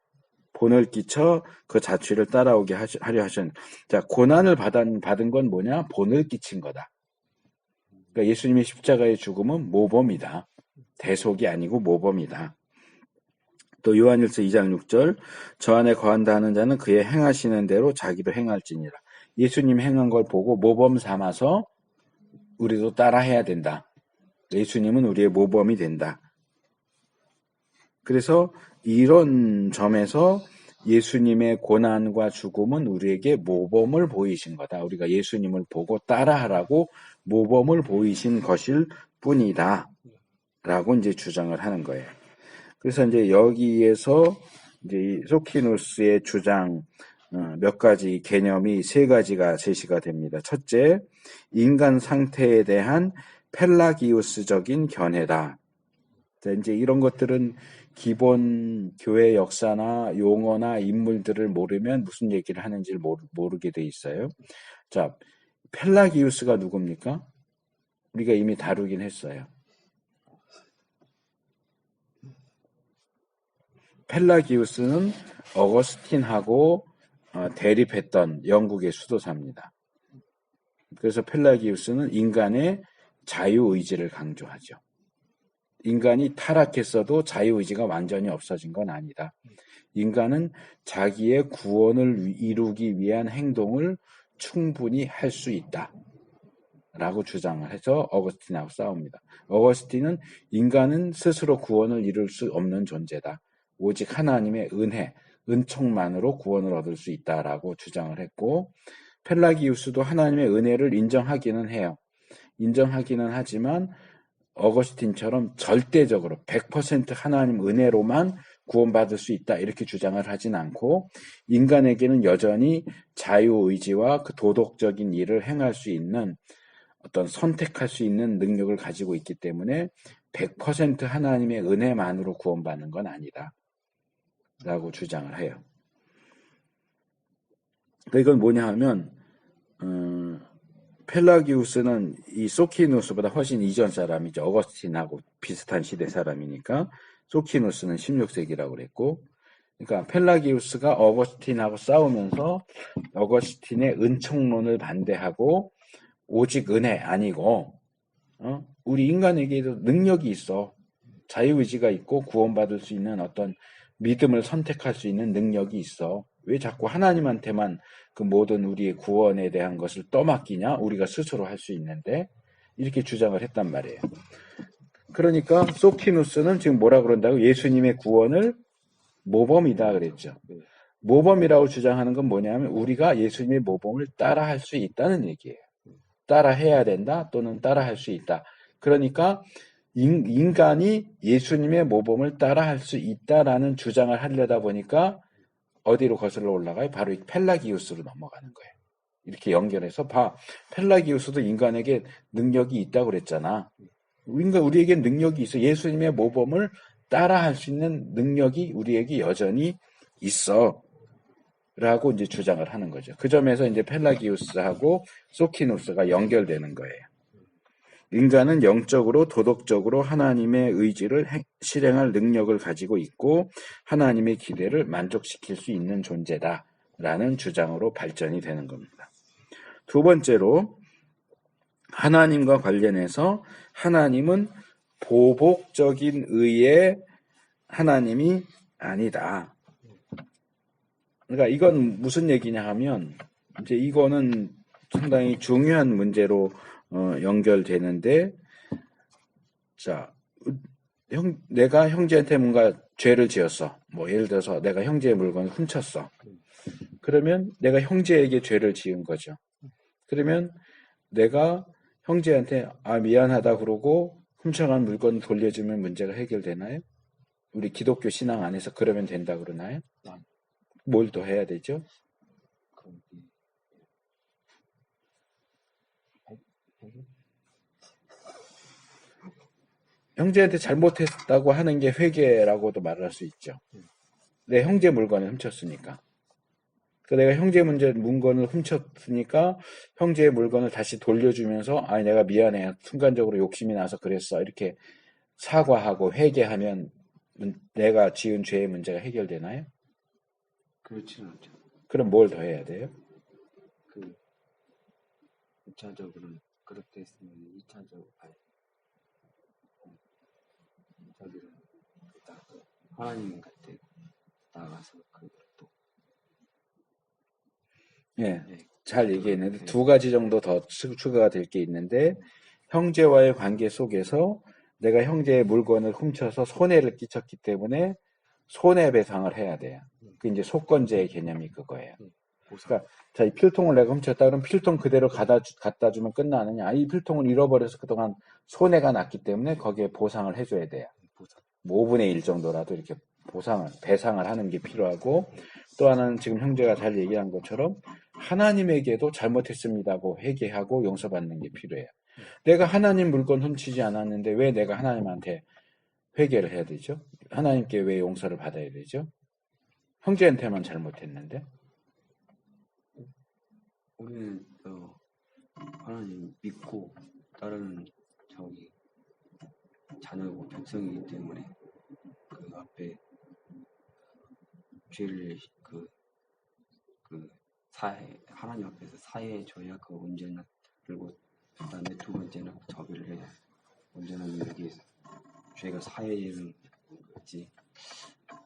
본을 끼쳐 그 자취를 따라오게 하려 하신. 자, 고난을 받은 건 뭐냐? 본을 끼친 거다. 그러니까 예수님의 십자가의 죽음은 모범이다. 대속이 아니고 모범이다. 또 요한일서 2장 6절 저 안에 거한다 하는 자는 그의 행하시는 대로 자기도 행할지니라. 예수님 행한 걸 보고 모범 삼아서 우리도 따라 해야 된다. 예수님은 우리의 모범이 된다. 그래서 이런 점에서 예수님의 고난과 죽음은 우리에게 모범을 보이신 거다. 우리가 예수님을 보고 따라하라고 모범을 보이신 것일 뿐이다. 라고 이제 주장을 하는 거예요. 그래서 이제 여기에서 이제 이 소키누스의 주장 몇 가지 개념이 세 가지가 제시가 됩니다. 첫째, 인간 상태에 대한 펠라기우스적인 견해다. 자, 이제 이런 것들은 기본 교회 역사나 용어나 인물들을 모르면 무슨 얘기를 하는지를 모르게 돼 있어요. 자, 펠라기우스가 누굽니까? 우리가 이미 다루긴 했어요. 펠라기우스는 어거스틴하고 대립했던 영국의 수도사입니다. 그래서 펠라기우스는 인간의 자유의지를 강조하죠. 인간이 타락했어도 자유의지가 완전히 없어진 건 아니다. 인간은 자기의 구원을 이루기 위한 행동을 충분히 할 수 있다. 라고 주장을 해서 어거스틴하고 싸웁니다. 어거스틴은 인간은 스스로 구원을 이룰 수 없는 존재다. 오직 하나님의 은혜, 은총만으로 구원을 얻을 수 있다라고 주장을 했고, 펠라기우스도 하나님의 은혜를 인정하기는 해요. 인정하기는 하지만 어거스틴처럼 절대적으로 100% 하나님 은혜로만 구원받을 수 있다 이렇게 주장을 하진 않고, 인간에게는 여전히 자유의지와 그 도덕적인 일을 행할 수 있는 어떤 선택할 수 있는 능력을 가지고 있기 때문에 100% 하나님의 은혜만으로 구원받는 건 아니다 라고 주장을 해요. 이건 뭐냐 하면 펠라기우스는 이 소키누스보다 훨씬 이전 사람이죠. 어거스틴하고 비슷한 시대 사람이니까 소키누스는 16세기라고 그랬고, 그러니까 펠라기우스가 어거스틴하고 싸우면서 어거스틴의 은총론을 반대하고 오직 은혜 아니고 우리 인간에게도 능력이 있어. 자유의지가 있고 구원받을 수 있는 어떤 믿음을 선택할 수 있는 능력이 있어. 왜 자꾸 하나님한테만 그 모든 우리의 구원에 대한 것을 떠맡기냐? 우리가 스스로 할 수 있는데 이렇게 주장을 했단 말이에요. 그러니까 소키누스는 지금 뭐라 그런다고? 예수님의 구원을 모범이다 그랬죠. 모범이라고 주장하는 건 뭐냐면 우리가 예수님의 모범을 따라할 수 있다는 얘기예요. 따라해야 된다 또는 따라할 수 있다. 그러니까 인간이 예수님의 모범을 따라할 수 있다라는 주장을 하려다 보니까 어디로 거슬러 올라가요? 바로 이 펠라기우스로 넘어가는 거예요. 이렇게 연결해서 펠라기우스도 인간에게 능력이 있다고 그랬잖아. 우리에게 능력이 있어. 예수님의 모범을 따라할 수 있는 능력이 우리에게 여전히 있어. 라고 이제 주장을 하는 거죠. 그 점에서 이제 펠라기우스하고 소키누스가 연결되는 거예요. 인간은 영적으로 도덕적으로 하나님의 의지를 실행할 능력을 가지고 있고 하나님의 기대를 만족시킬 수 있는 존재다라는 주장으로 발전이 되는 겁니다. 두 번째로 하나님과 관련해서 하나님은 보복적인 의의 하나님이 아니다. 그러니까 이건 무슨 얘기냐 하면 이제 이거는 상당히 중요한 문제로 연결되는데, 자, 내가 형제한테 뭔가 죄를 지었어. 뭐 예를 들어서 내가 형제의 물건을 훔쳤어. 그러면 내가 형제에게 죄를 지은 거죠. 그러면 내가 형제한테 미안하다 그러고 훔쳐간 물건을 돌려주면 문제가 해결되나요? 우리 기독교 신앙 안에서 그러면 된다 그러나요? 뭘 더 해야 되죠? 형제한테 잘못했다고 하는 게 회개라고도 말할 수 있죠. 내 형제 물건을 훔쳤으니까. 내가 형제 물건을 훔쳤으니까 형제의 물건을 다시 돌려주면서 내가 미안해. 순간적으로 욕심이 나서 그랬어. 이렇게 사과하고 회개하면 내가 지은 죄의 문제가 해결되나요? 그렇지는 않죠. 그럼 뭘 더 해야 돼요? 1차적으로는 그렇게 했으면 2차적으로 자기를 하나님 같은 나아가서 그걸 또 예, 네, 잘 얘기했는데 네, 두 가지 정도 더 추가가 될 게 있는데 형제와의 관계 속에서 내가 형제의 물건을 훔쳐서 손해를 끼쳤기 때문에 손해배상을 해야 돼요. 그 이제 속건제의 개념이 그거예요. 보상. 그러니까 자, 이 필통을 내가 훔쳤다 그러면 필통 그대로 갖다 주면 끝나느냐? 이 필통을 잃어버려서 그동안 손해가 났기 때문에 거기에 보상을 해줘야 돼요. 보상. 뭐 5분의 1 정도라도 이렇게 배상을 하는 게 필요하고 또 하나는 지금 형제가 잘 얘기한 것처럼 하나님에게도 잘못했습니다고 회개하고 용서받는 게 필요해요. 내가 하나님 물건 훔치지 않았는데 왜 내가 하나님한테 회개를 해야 되죠? 하나님께 왜 용서를 받아야 되죠? 형제한테만 잘못했는데. 우리는 하나님 믿고 따르는 저기 자녀고 백성이기 때문에 그 앞에 죄를 하나님 앞에서 사해에 줘야 그 언제나 그리고 그다음에 두 번째는 저비를 해야 언제나 여기 죄가 사해지는 거지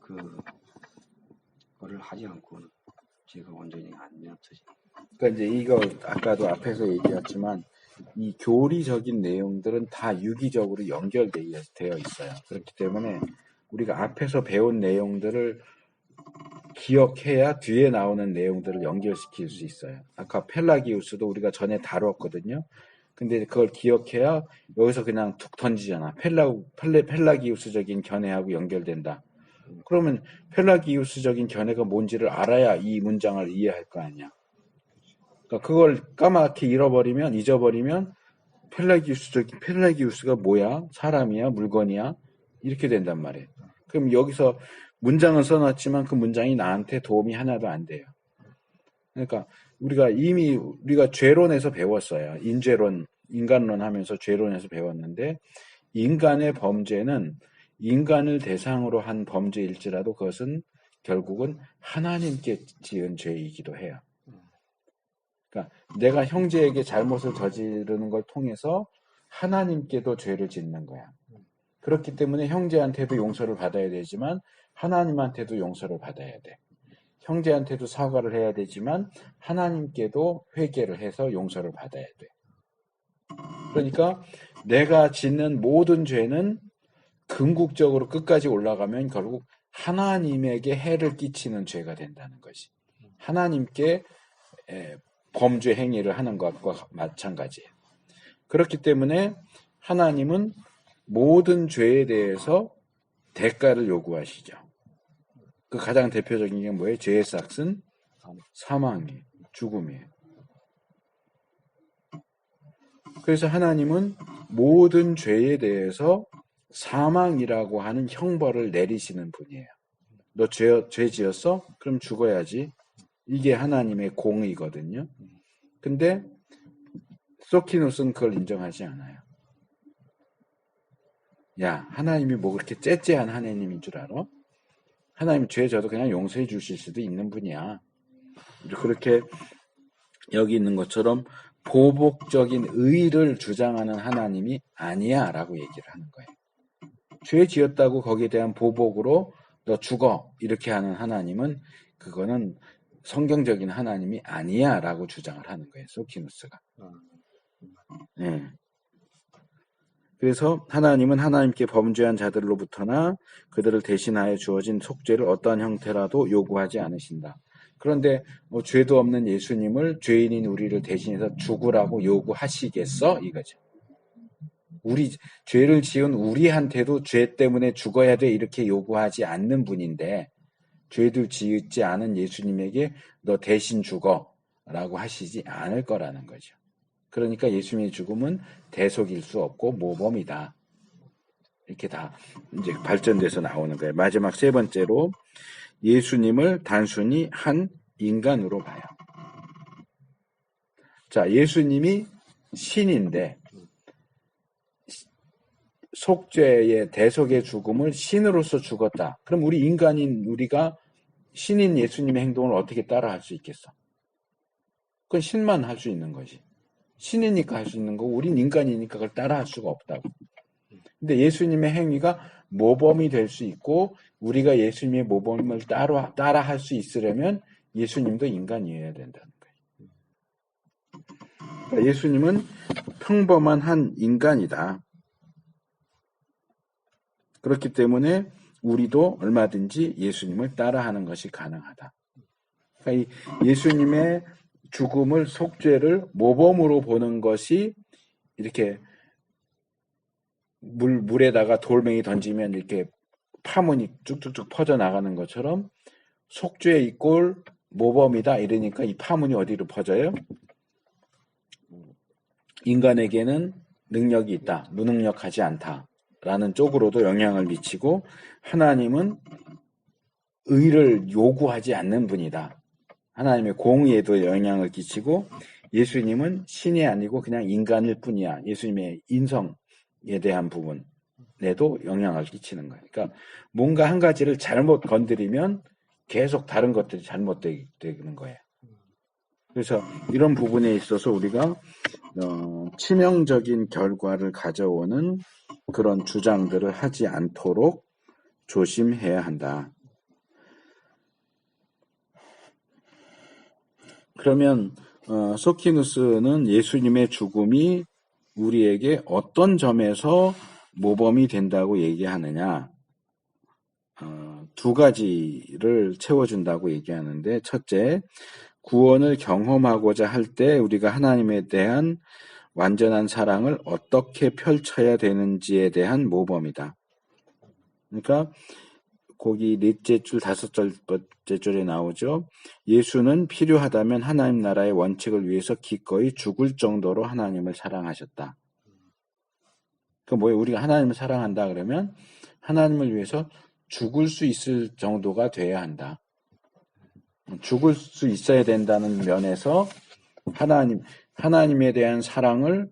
그거를 하지 않고는 죄가 완전히 안 없어지. 그러니까 이제 이거 아까도 앞에서 얘기했지만 이 교리적인 내용들은 다 유기적으로 연결되어 있어요. 그렇기 때문에 우리가 앞에서 배운 내용들을 기억해야 뒤에 나오는 내용들을 연결시킬 수 있어요. 아까 펠라기우스도 우리가 전에 다뤘거든요. 근데 그걸 기억해야 여기서 그냥 툭 던지잖아. 펠라기우스적인 견해하고 연결된다. 그러면 펠라기우스적인 견해가 뭔지를 알아야 이 문장을 이해할 거 아니야. 그러니까 그걸 까맣게 잊어버리면 펠라기우스가 뭐야? 사람이야? 물건이야? 이렇게 된단 말이에요. 그럼 여기서 문장은 써놨지만 그 문장이 나한테 도움이 하나도 안 돼요. 그러니까 우리가 죄론에서 배웠어요. 인간론 하면서 죄론에서 배웠는데 인간의 범죄는 인간을 대상으로 한 범죄일지라도 그것은 결국은 하나님께 지은 죄이기도 해요. 그러니까 내가 형제에게 잘못을 저지르는 걸 통해서 하나님께도 죄를 짓는 거야. 그렇기 때문에 형제한테도 용서를 받아야 되지만 하나님한테도 용서를 받아야 돼. 형제한테도 사과를 해야 되지만 하나님께도 회개를 해서 용서를 받아야 돼. 그러니까 내가 짓는 모든 죄는 궁극적으로 끝까지 올라가면 결국 하나님에게 해를 끼치는 죄가 된다는 것이. 하나님께 범죄 행위를 하는 것과 마찬가지예요. 그렇기 때문에 하나님은 모든 죄에 대해서 대가를 요구하시죠. 그 가장 대표적인 게 뭐예요? 죄의 삭은 사망이에요. 죽음이에요. 그래서 하나님은 모든 죄에 대해서 사망이라고 하는 형벌을 내리시는 분이에요. 너 죄 지었어? 그럼 죽어야지. 이게 하나님의 공의거든요. 근데 소키누스는 그걸 인정하지 않아요. 야, 하나님이 뭐 그렇게 째째한 하나님인 줄 알아? 하나님 죄 져도 그냥 용서해 주실 수도 있는 분이야. 그렇게 여기 있는 것처럼 보복적인 의를 주장하는 하나님이 아니야 라고 얘기를 하는 거예요. 죄 지었다고 거기에 대한 보복으로 너 죽어 이렇게 하는 하나님은 그거는 성경적인 하나님이 아니야 라고 주장을 하는 거예요. 소키누스가. 네. 그래서 하나님은 하나님께 범죄한 자들로부터나 그들을 대신하여 주어진 속죄를 어떠한 형태라도 요구하지 않으신다. 그런데 죄도 없는 예수님을 죄인인 우리를 대신해서 죽으라고 요구하시겠어? 이거죠. 죄를 지은 우리한테도 죄 때문에 죽어야 돼 이렇게 요구하지 않는 분인데 죄도 지었지 않은 예수님에게 너 대신 죽어라고 하시지 않을 거라는 거죠. 그러니까 예수님의 죽음은 대속일 수 없고 모범이다. 이렇게 다 이제 발전돼서 나오는 거예요. 마지막 세 번째로 예수님을 단순히 한 인간으로 봐요. 자, 예수님이 신인데 속죄의 대속의 죽음을 신으로서 죽었다. 그럼 우리 인간인 우리가 신인 예수님의 행동을 어떻게 따라할 수 있겠어? 그건 신만 할 수 있는 거지. 신이니까 할 수 있는 거고 우린 인간이니까 그걸 따라할 수가 없다고. 근데 예수님의 행위가 모범이 될 수 있고 우리가 예수님의 모범을 따라 할 수 있으려면 예수님도 인간이어야 된다는 거예요. 그러니까 예수님은 평범한 한 인간이다. 그렇기 때문에 우리도 얼마든지 예수님을 따라하는 것이 가능하다. 그러니까 이 예수님의 죽음을, 속죄를 모범으로 보는 것이 이렇게 물에다가 돌멩이 던지면 이렇게 파문이 쭉쭉쭉 퍼져나가는 것처럼 속죄 이꼴 모범이다 이러니까 이 파문이 어디로 퍼져요? 인간에게는 능력이 있다, 무능력하지 않다라는 쪽으로도 영향을 미치고, 하나님은 의를 요구하지 않는 분이다, 하나님의 공의에도 영향을 끼치고, 예수님은 신이 아니고 그냥 인간일 뿐이야, 예수님의 인성에 대한 부분에도 영향을 끼치는 거예요. 그러니까 뭔가 한 가지를 잘못 건드리면 계속 다른 것들이 잘못되는 거예요. 그래서 이런 부분에 있어서 우리가 치명적인 결과를 가져오는 그런 주장들을 하지 않도록 조심해야 한다. 그러면 소키누스는 예수님의 죽음이 우리에게 어떤 점에서 모범이 된다고 얘기하느냐, 두 가지를 채워준다고 얘기하는데, 첫째, 구원을 경험하고자 할 때 우리가 하나님에 대한 완전한 사랑을 어떻게 펼쳐야 되는지에 대한 모범이다. 그러니까 거기 넷째 줄, 다섯째 줄에 나오죠. 예수는 필요하다면 하나님 나라의 원칙을 위해서 기꺼이 죽을 정도로 하나님을 사랑하셨다. 그 뭐예요? 우리가 하나님을 사랑한다 그러면 하나님을 위해서 죽을 수 있을 정도가 돼야 한다. 죽을 수 있어야 된다는 면에서 하나님에 대한 사랑을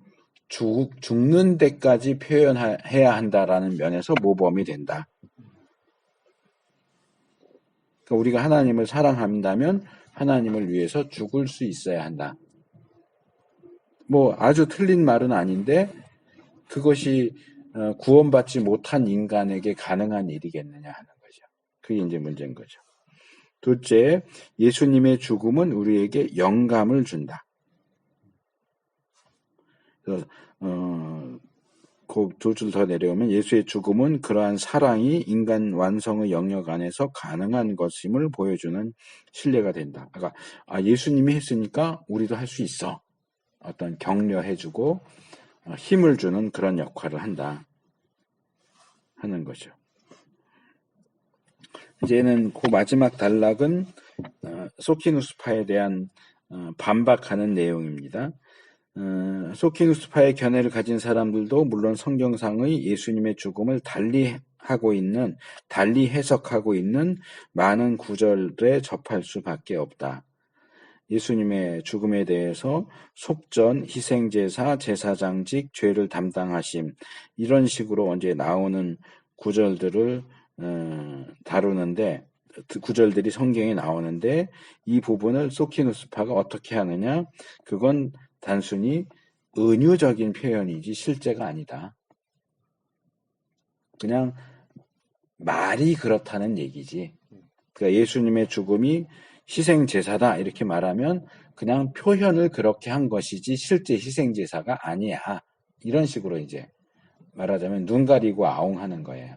죽는 데까지 표현해야 한다라는 면에서 모범이 된다. 그러니까 우리가 하나님을 사랑한다면 하나님을 위해서 죽을 수 있어야 한다. 뭐 아주 틀린 말은 아닌데 그것이 구원받지 못한 인간에게 가능한 일이겠느냐 하는 거죠. 그게 이제 문제인 거죠. 둘째, 예수님의 죽음은 우리에게 영감을 준다. 그래서 두 줄 더 내려오면 예수의 죽음은 그러한 사랑이 인간 완성의 영역 안에서 가능한 것임을 보여주는 신뢰가 된다. 그러니까 예수님이 했으니까 우리도 할 수 있어. 어떤 격려해주고 힘을 주는 그런 역할을 한다 하는 거죠. 이제는 그 마지막 단락은 소키누스파에 대한 반박하는 내용입니다. 소키누스파의 견해를 가진 사람들도 물론 성경상의 예수님의 죽음을 달리 해석하고 있는 많은 구절에 접할 수밖에 없다. 예수님의 죽음에 대해서 속전, 희생제사, 제사장직, 죄를 담당하심 이런 식으로 언제 나오는 구절들을 다루는데, 구절들이 성경에 나오는데 이 부분을 소키누스파가 어떻게 하느냐? 그건 단순히 은유적인 표현이지 실제가 아니다. 그냥 말이 그렇다는 얘기지. 그러니까 예수님의 죽음이 희생제사다 이렇게 말하면 그냥 표현을 그렇게 한 것이지 실제 희생제사가 아니야. 이런 식으로 이제 말하자면 눈 가리고 아웅하는 거예요.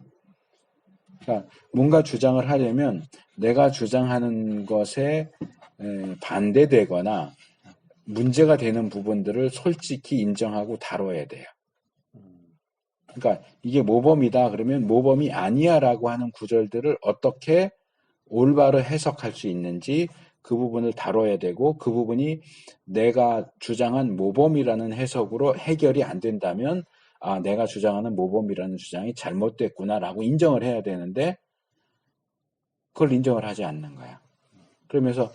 그러니까 뭔가 주장을 하려면 내가 주장하는 것에 반대되거나 문제가 되는 부분들을 솔직히 인정하고 다뤄야 돼요. 그러니까 이게 모범이다 그러면 모범이 아니야라고 하는 구절들을 어떻게 올바로 해석할 수 있는지 그 부분을 다뤄야 되고, 그 부분이 내가 주장한 모범이라는 해석으로 해결이 안 된다면 내가 주장하는 모범이라는 주장이 잘못됐구나라고 인정을 해야 되는데 그걸 인정을 하지 않는 거야. 그러면서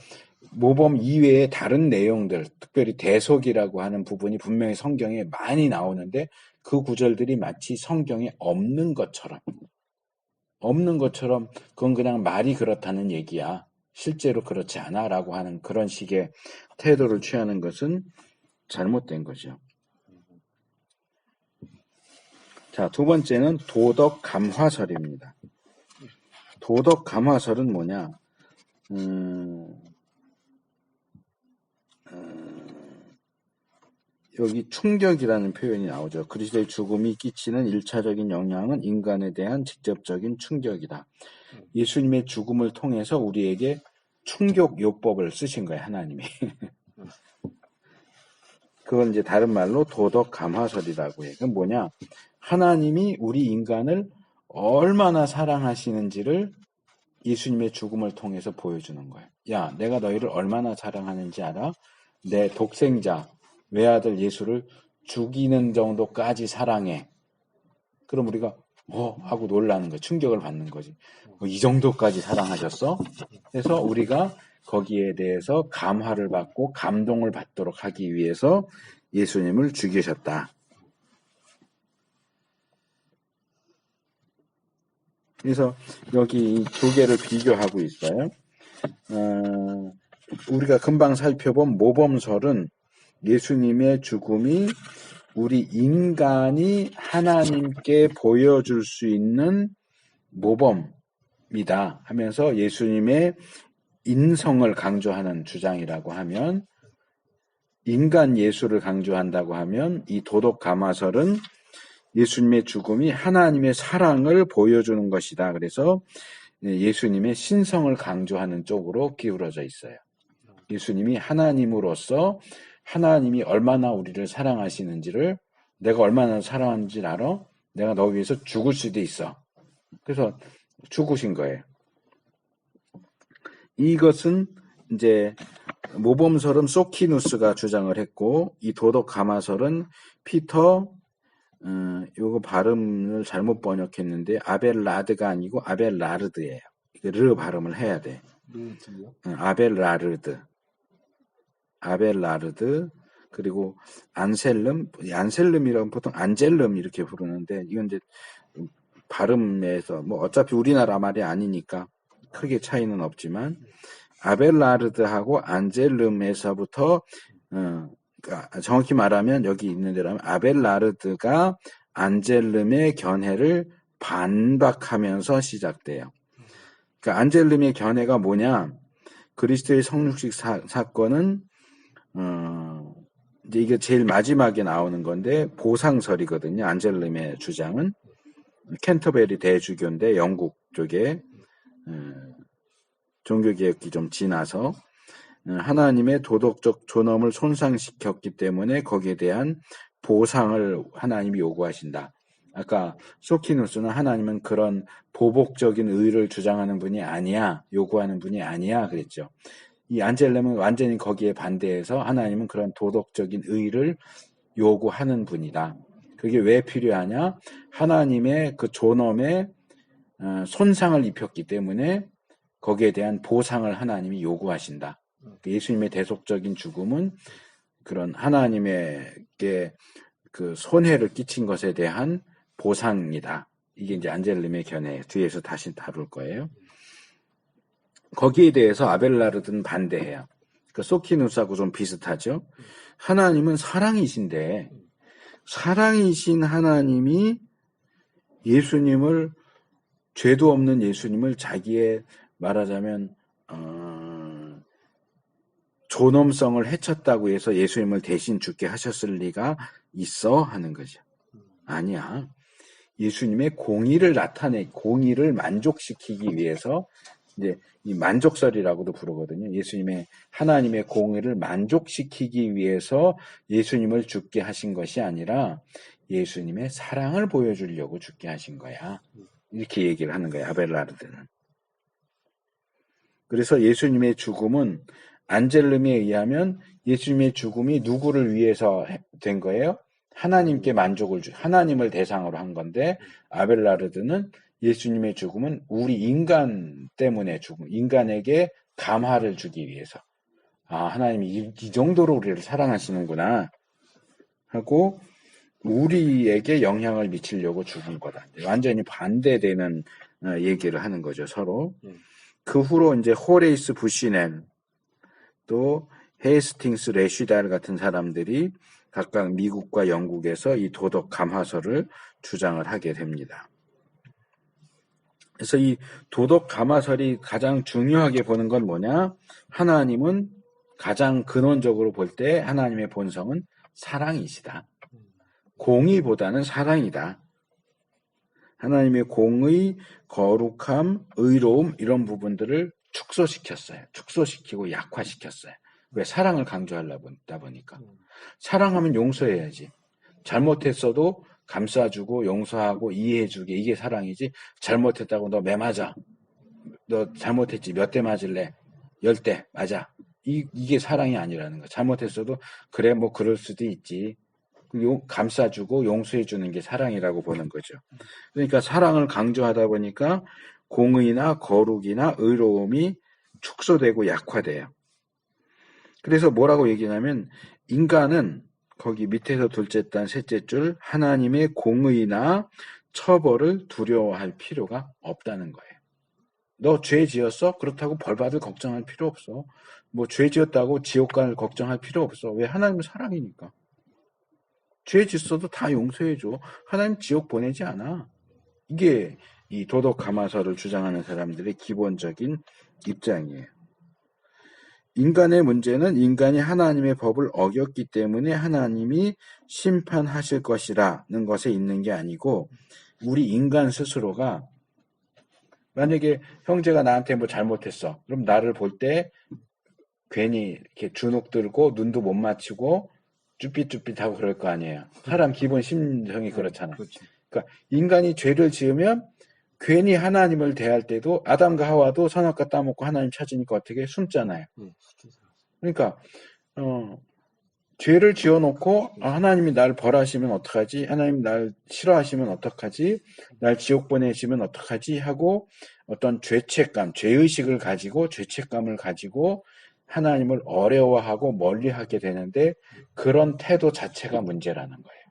모범 이외의 다른 내용들, 특별히 대속이라고 하는 부분이 분명히 성경에 많이 나오는데 그 구절들이 마치 성경에 없는 것처럼 그건 그냥 말이 그렇다는 얘기야. 실제로 그렇지 않아 라고 하는 그런 식의 태도를 취하는 것은 잘못된 거죠. 자, 두 번째는 도덕 감화설입니다. 도덕 감화설은 뭐냐? 여기 충격이라는 표현이 나오죠. 그리스도의 죽음이 끼치는 1차적인 영향은 인간에 대한 직접적인 충격이다. 예수님의 죽음을 통해서 우리에게 충격 요법을 쓰신 거예요, 하나님이. 그건 이제 다른 말로 도덕 감화설이라고 해요. 그건 뭐냐? 하나님이 우리 인간을 얼마나 사랑하시는지를 예수님의 죽음을 통해서 보여주는 거예요. 야, 내가 너희를 얼마나 사랑하는지 알아? 내 독생자, 외아들 예수를 죽이는 정도까지 사랑해. 그럼 우리가 하고 놀라는 거예요. 충격을 받는 거지. 이 정도까지 사랑하셨어? 그래서 우리가 거기에 대해서 감화를 받고 감동을 받도록 하기 위해서 예수님을 죽이셨다. 그래서 여기 이 두 개를 비교하고 있어요. 우리가 금방 살펴본 모범설은 예수님의 죽음이 우리 인간이 하나님께 보여줄 수 있는 모범이다 하면서 예수님의 인성을 강조하는 주장이라고 하면, 인간 예수를 강조한다고 하면 이 도덕 감화설은 예수님의 죽음이 하나님의 사랑을 보여주는 것이다. 그래서 예수님의 신성을 강조하는 쪽으로 기울어져 있어요. 예수님이 하나님으로서 하나님이 얼마나 우리를 사랑하시는지를, 내가 얼마나 사랑하는지를 알아? 내가 너 위해서 죽을 수도 있어. 그래서 죽으신 거예요. 이것은 이제 모범설은 소키누스가 주장을 했고, 이 도덕 감화설은 피터, 요거 발음을 잘못 번역했는데 아벨라드가 아니고 아벨라르드예요. 르 발음을 해야 돼. 아벨라르드. 그리고 안셀름이라고 보통 안젤름 이렇게 부르는데, 이건 이제 발음에서 뭐 어차피 우리나라 말이 아니니까 크게 차이는 없지만, 아벨라르드하고 안젤름에서부터 그러니까 정확히 말하면 여기 있는 대로 하면 아벨라르드가 안젤름의 견해를 반박하면서 시작돼요. 그러니까 안젤름의 견해가 뭐냐? 그리스도의 성육식 사건은 이제 이게 제일 마지막에 나오는 건데 보상설이거든요. 안젤름의 주장은 캔터베리 대주교인데 영국 쪽에 종교개혁이 좀 지나서 하나님의 도덕적 존엄을 손상시켰기 때문에 거기에 대한 보상을 하나님이 요구하신다. 아까 소키누스는 하나님은 그런 보복적인 의를 주장하는 분이 아니야, 요구하는 분이 아니야 그랬죠. 이 안젤렘은 완전히 거기에 반대해서 하나님은 그런 도덕적인 의를 요구하는 분이다. 그게 왜 필요하냐? 하나님의 그 존엄에 손상을 입혔기 때문에 거기에 대한 보상을 하나님이 요구하신다. 예수님의 대속적인 죽음은 그런 하나님에게 그 손해를 끼친 것에 대한 보상이다. 이게 이제 안젤름의 견해, 뒤에서 다시 다룰 거예요. 거기에 대해서 아벨라르드는 반대해요. 그 소키누스하고 좀 비슷하죠. 하나님은 사랑이신데, 사랑이신 하나님이 예수님을, 죄도 없는 예수님을 자기의 말하자면 존엄성을 해쳤다고 해서 예수님을 대신 죽게 하셨을 리가 있어? 하는 거죠. 아니야. 예수님의 공의를 공의를 만족시키기 위해서, 이제 이 만족설이라고도 부르거든요. 예수님의 하나님의 공의를 만족시키기 위해서 예수님을 죽게 하신 것이 아니라 예수님의 사랑을 보여주려고 죽게 하신 거야. 이렇게 얘기를 하는 거예요. 아벨라르드는. 그래서 예수님의 죽음은 안젤름에 의하면 예수님의 죽음이 누구를 위해서 된 거예요? 하나님께 하나님을 대상으로 한 건데, 아벨라르드는 예수님의 죽음은 우리 인간 때문에 죽음, 인간에게 감화를 주기 위해서. 하나님이 이 정도로 우리를 사랑하시는구나 하고 우리에게 영향을 미치려고 죽은 거다. 완전히 반대되는 얘기를 하는 거죠, 서로. 그 후로 이제 호레이스 부시넬, 또 헤이스팅스 레쉬달 같은 사람들이 각각 미국과 영국에서 이 도덕 감화설을 주장을 하게 됩니다. 그래서 이 도덕 가마설이 가장 중요하게 보는 건 뭐냐? 하나님은 가장 근원적으로 볼 때 하나님의 본성은 사랑이시다. 공의보다는 사랑이다. 하나님의 공의, 거룩함, 의로움 이런 부분들을 축소시켰어요. 축소시키고 약화시켰어요. 왜? 사랑을 강조하다 보니까. 사랑하면 용서해야지. 잘못했어도 감싸주고 용서하고 이해해주게, 이게 사랑이지. 잘못했다고 너 매 맞아. 너 잘못했지. 몇 대 맞을래? 10대 맞아. 이게 사랑이 아니라는 거. 잘못했어도 그래 뭐 그럴 수도 있지. 감싸주고 용서해주는 게 사랑이라고 보는 거죠. 그러니까 사랑을 강조하다 보니까 공의나 거룩이나 의로움이 축소되고 약화돼요. 그래서 뭐라고 얘기하냐면 인간은 거기 밑에서 둘째 단 셋째 줄 하나님의 공의나 처벌을 두려워할 필요가 없다는 거예요. 너 죄 지었어? 그렇다고 벌 받을 걱정할 필요 없어. 뭐 죄 지었다고 지옥 갈 걱정할 필요 없어. 왜? 하나님은 사랑이니까. 죄 짓어도 다 용서해줘. 하나님 지옥 보내지 않아. 이게 이 도덕 가마설을 주장하는 사람들의 기본적인 입장이에요. 인간의 문제는 인간이 하나님의 법을 어겼기 때문에 하나님이 심판하실 것이라는 것에 있는 게 아니고 우리 인간 스스로가 만약에 형제가 나한테 뭐 잘못했어. 그럼 나를 볼 때 괜히 이렇게 주눅 들고 눈도 못 맞추고 쭈삣쭈삣하고 그럴 거 아니에요. 사람 기본 심정이 그렇잖아. 그렇죠. 그러니까 인간이 죄를 지으면 괜히 하나님을 대할 때도 아담과 하와도 선악과 따먹고 하나님 찾으니까 어떻게 숨잖아요. 그러니까 죄를 지어놓고 하나님이 날 벌하시면 어떡하지? 하나님 날 싫어하시면 어떡하지? 날 지옥 보내시면 어떡하지? 하고 어떤 죄책감, 죄의식을 가지고 죄책감을 가지고 하나님을 어려워하고 멀리하게 되는데 그런 태도 자체가 문제라는 거예요.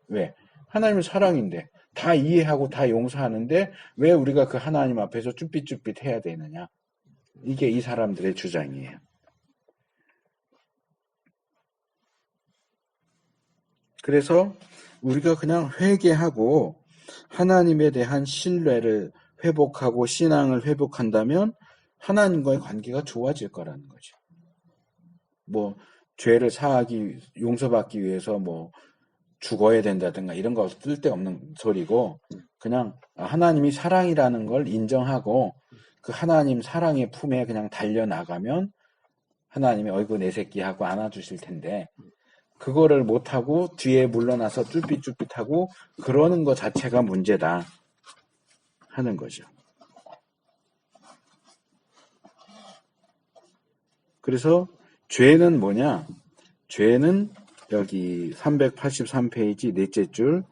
왜? 하나님은 사랑인데 다 이해하고 다 용서하는데 왜 우리가 그 하나님 앞에서 쭈삣쭈삣 해야 되느냐? 이게 이 사람들의 주장이에요. 그래서 우리가 그냥 회개하고 하나님에 대한 신뢰를 회복하고 신앙을 회복한다면 하나님과의 관계가 좋아질 거라는 거죠. 뭐 죄를 사하기 용서받기 위해서 뭐 죽어야 된다든가 이런 거 쓸데없는 소리고 그냥 하나님이 사랑이라는 걸 인정하고 그 하나님 사랑의 품에 그냥 달려나가면 하나님이 어이구 내 새끼 하고 안아주실 텐데 그거를 못하고 뒤에 물러나서 쭈삣쭈삣하고 그러는 것 자체가 문제다 하는 거죠. 그래서 죄는 뭐냐? 죄는 여기 383페이지 넷째 줄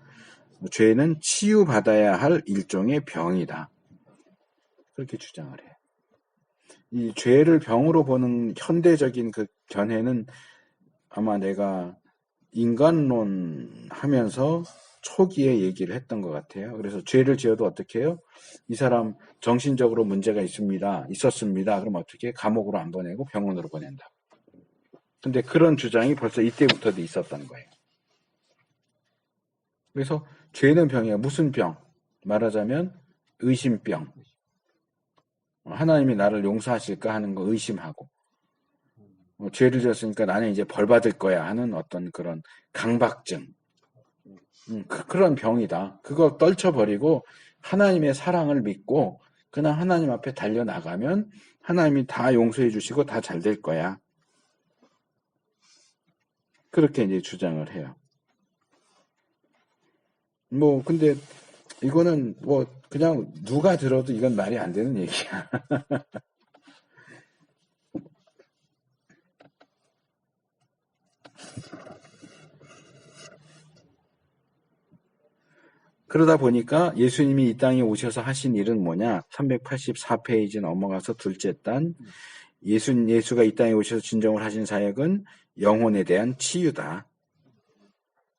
죄는 치유받아야 할 일종의 병이다. 그렇게 주장을 해요. 이 죄를 병으로 보는 현대적인 그 견해는 아마 내가 인간론 하면서 초기에 얘기를 했던 것 같아요. 그래서 죄를 지어도 어떻게 해요? 이 사람 정신적으로 문제가 있었습니다. 그럼 어떻게 해? 감옥으로 안 보내고 병원으로 보낸다. 근데 그런 주장이 벌써 이때부터도 있었던 거예요. 그래서 죄는 병이야. 무슨 병? 말하자면 의심병. 하나님이 나를 용서하실까 하는 거 의심하고 죄를 지었으니까 나는 이제 벌 받을 거야 하는 어떤 그런 강박증. 그런 병이다. 그거 떨쳐버리고 하나님의 사랑을 믿고 그냥 하나님 앞에 달려나가면 하나님이 다 용서해 주시고 다 잘 될 거야. 그렇게 이제 주장을 해요. 뭐 근데 이거는 뭐 그냥 누가 들어도 이건 말이 안 되는 얘기야. 그러다 보니까 예수님이 이 땅에 오셔서 하신 일은 뭐냐? 384페이지 넘어가서 둘째 단 예수가 이 땅에 오셔서 진정을 하신 사역은 영혼에 대한 치유다.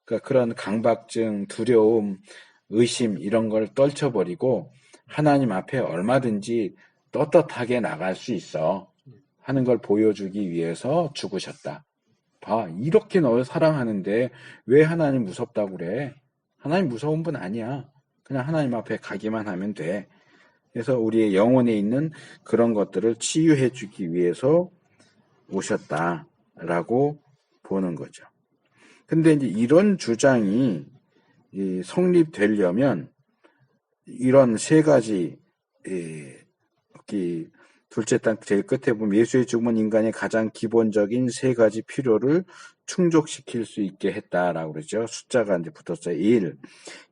그러니까 그런 강박증, 두려움, 의심 이런 걸 떨쳐버리고 하나님 앞에 얼마든지 떳떳하게 나갈 수 있어 하는 걸 보여주기 위해서 죽으셨다. 봐, 이렇게 널 사랑하는데 왜 하나님 무섭다고 그래? 하나님 무서운 분 아니야. 그냥 하나님 앞에 가기만 하면 돼. 그래서 우리의 영혼에 있는 그런 것들을 치유해 주기 위해서 오셨다라고 보는 거죠. 근데 이제 이런 주장이 성립되려면 이런 세 가지, 둘째 단 제일 끝에 보면 예수의 죽음은 인간의 가장 기본적인 세 가지 필요를 충족시킬 수 있게 했다라고 그러죠. 숫자가 이제 붙었어요. 1.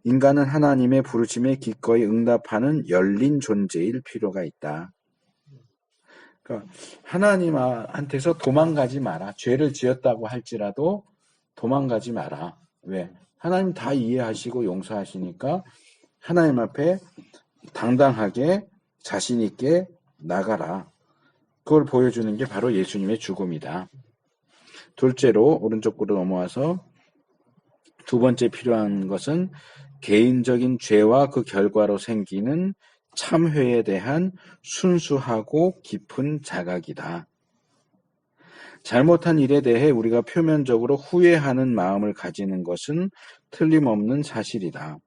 인간은 하나님의 부르심에 기꺼이 응답하는 열린 존재일 필요가 있다. 그러니까 하나님한테서 도망가지 마라. 죄를 지었다고 할지라도 도망가지 마라. 왜? 하나님 다 이해하시고 용서하시니까 하나님 앞에 당당하게 자신 있게 나가라. 그걸 보여주는 게 바로 예수님의 죽음이다. 둘째로 오른쪽으로 넘어와서 두 번째 필요한 것은 개인적인 죄와 그 결과로 생기는 참회에 대한 순수하고 깊은 자각이다. 잘못한 일에 대해 우리가 표면적으로 후회하는 마음을 가지는 것은 틀림없는 사실이다.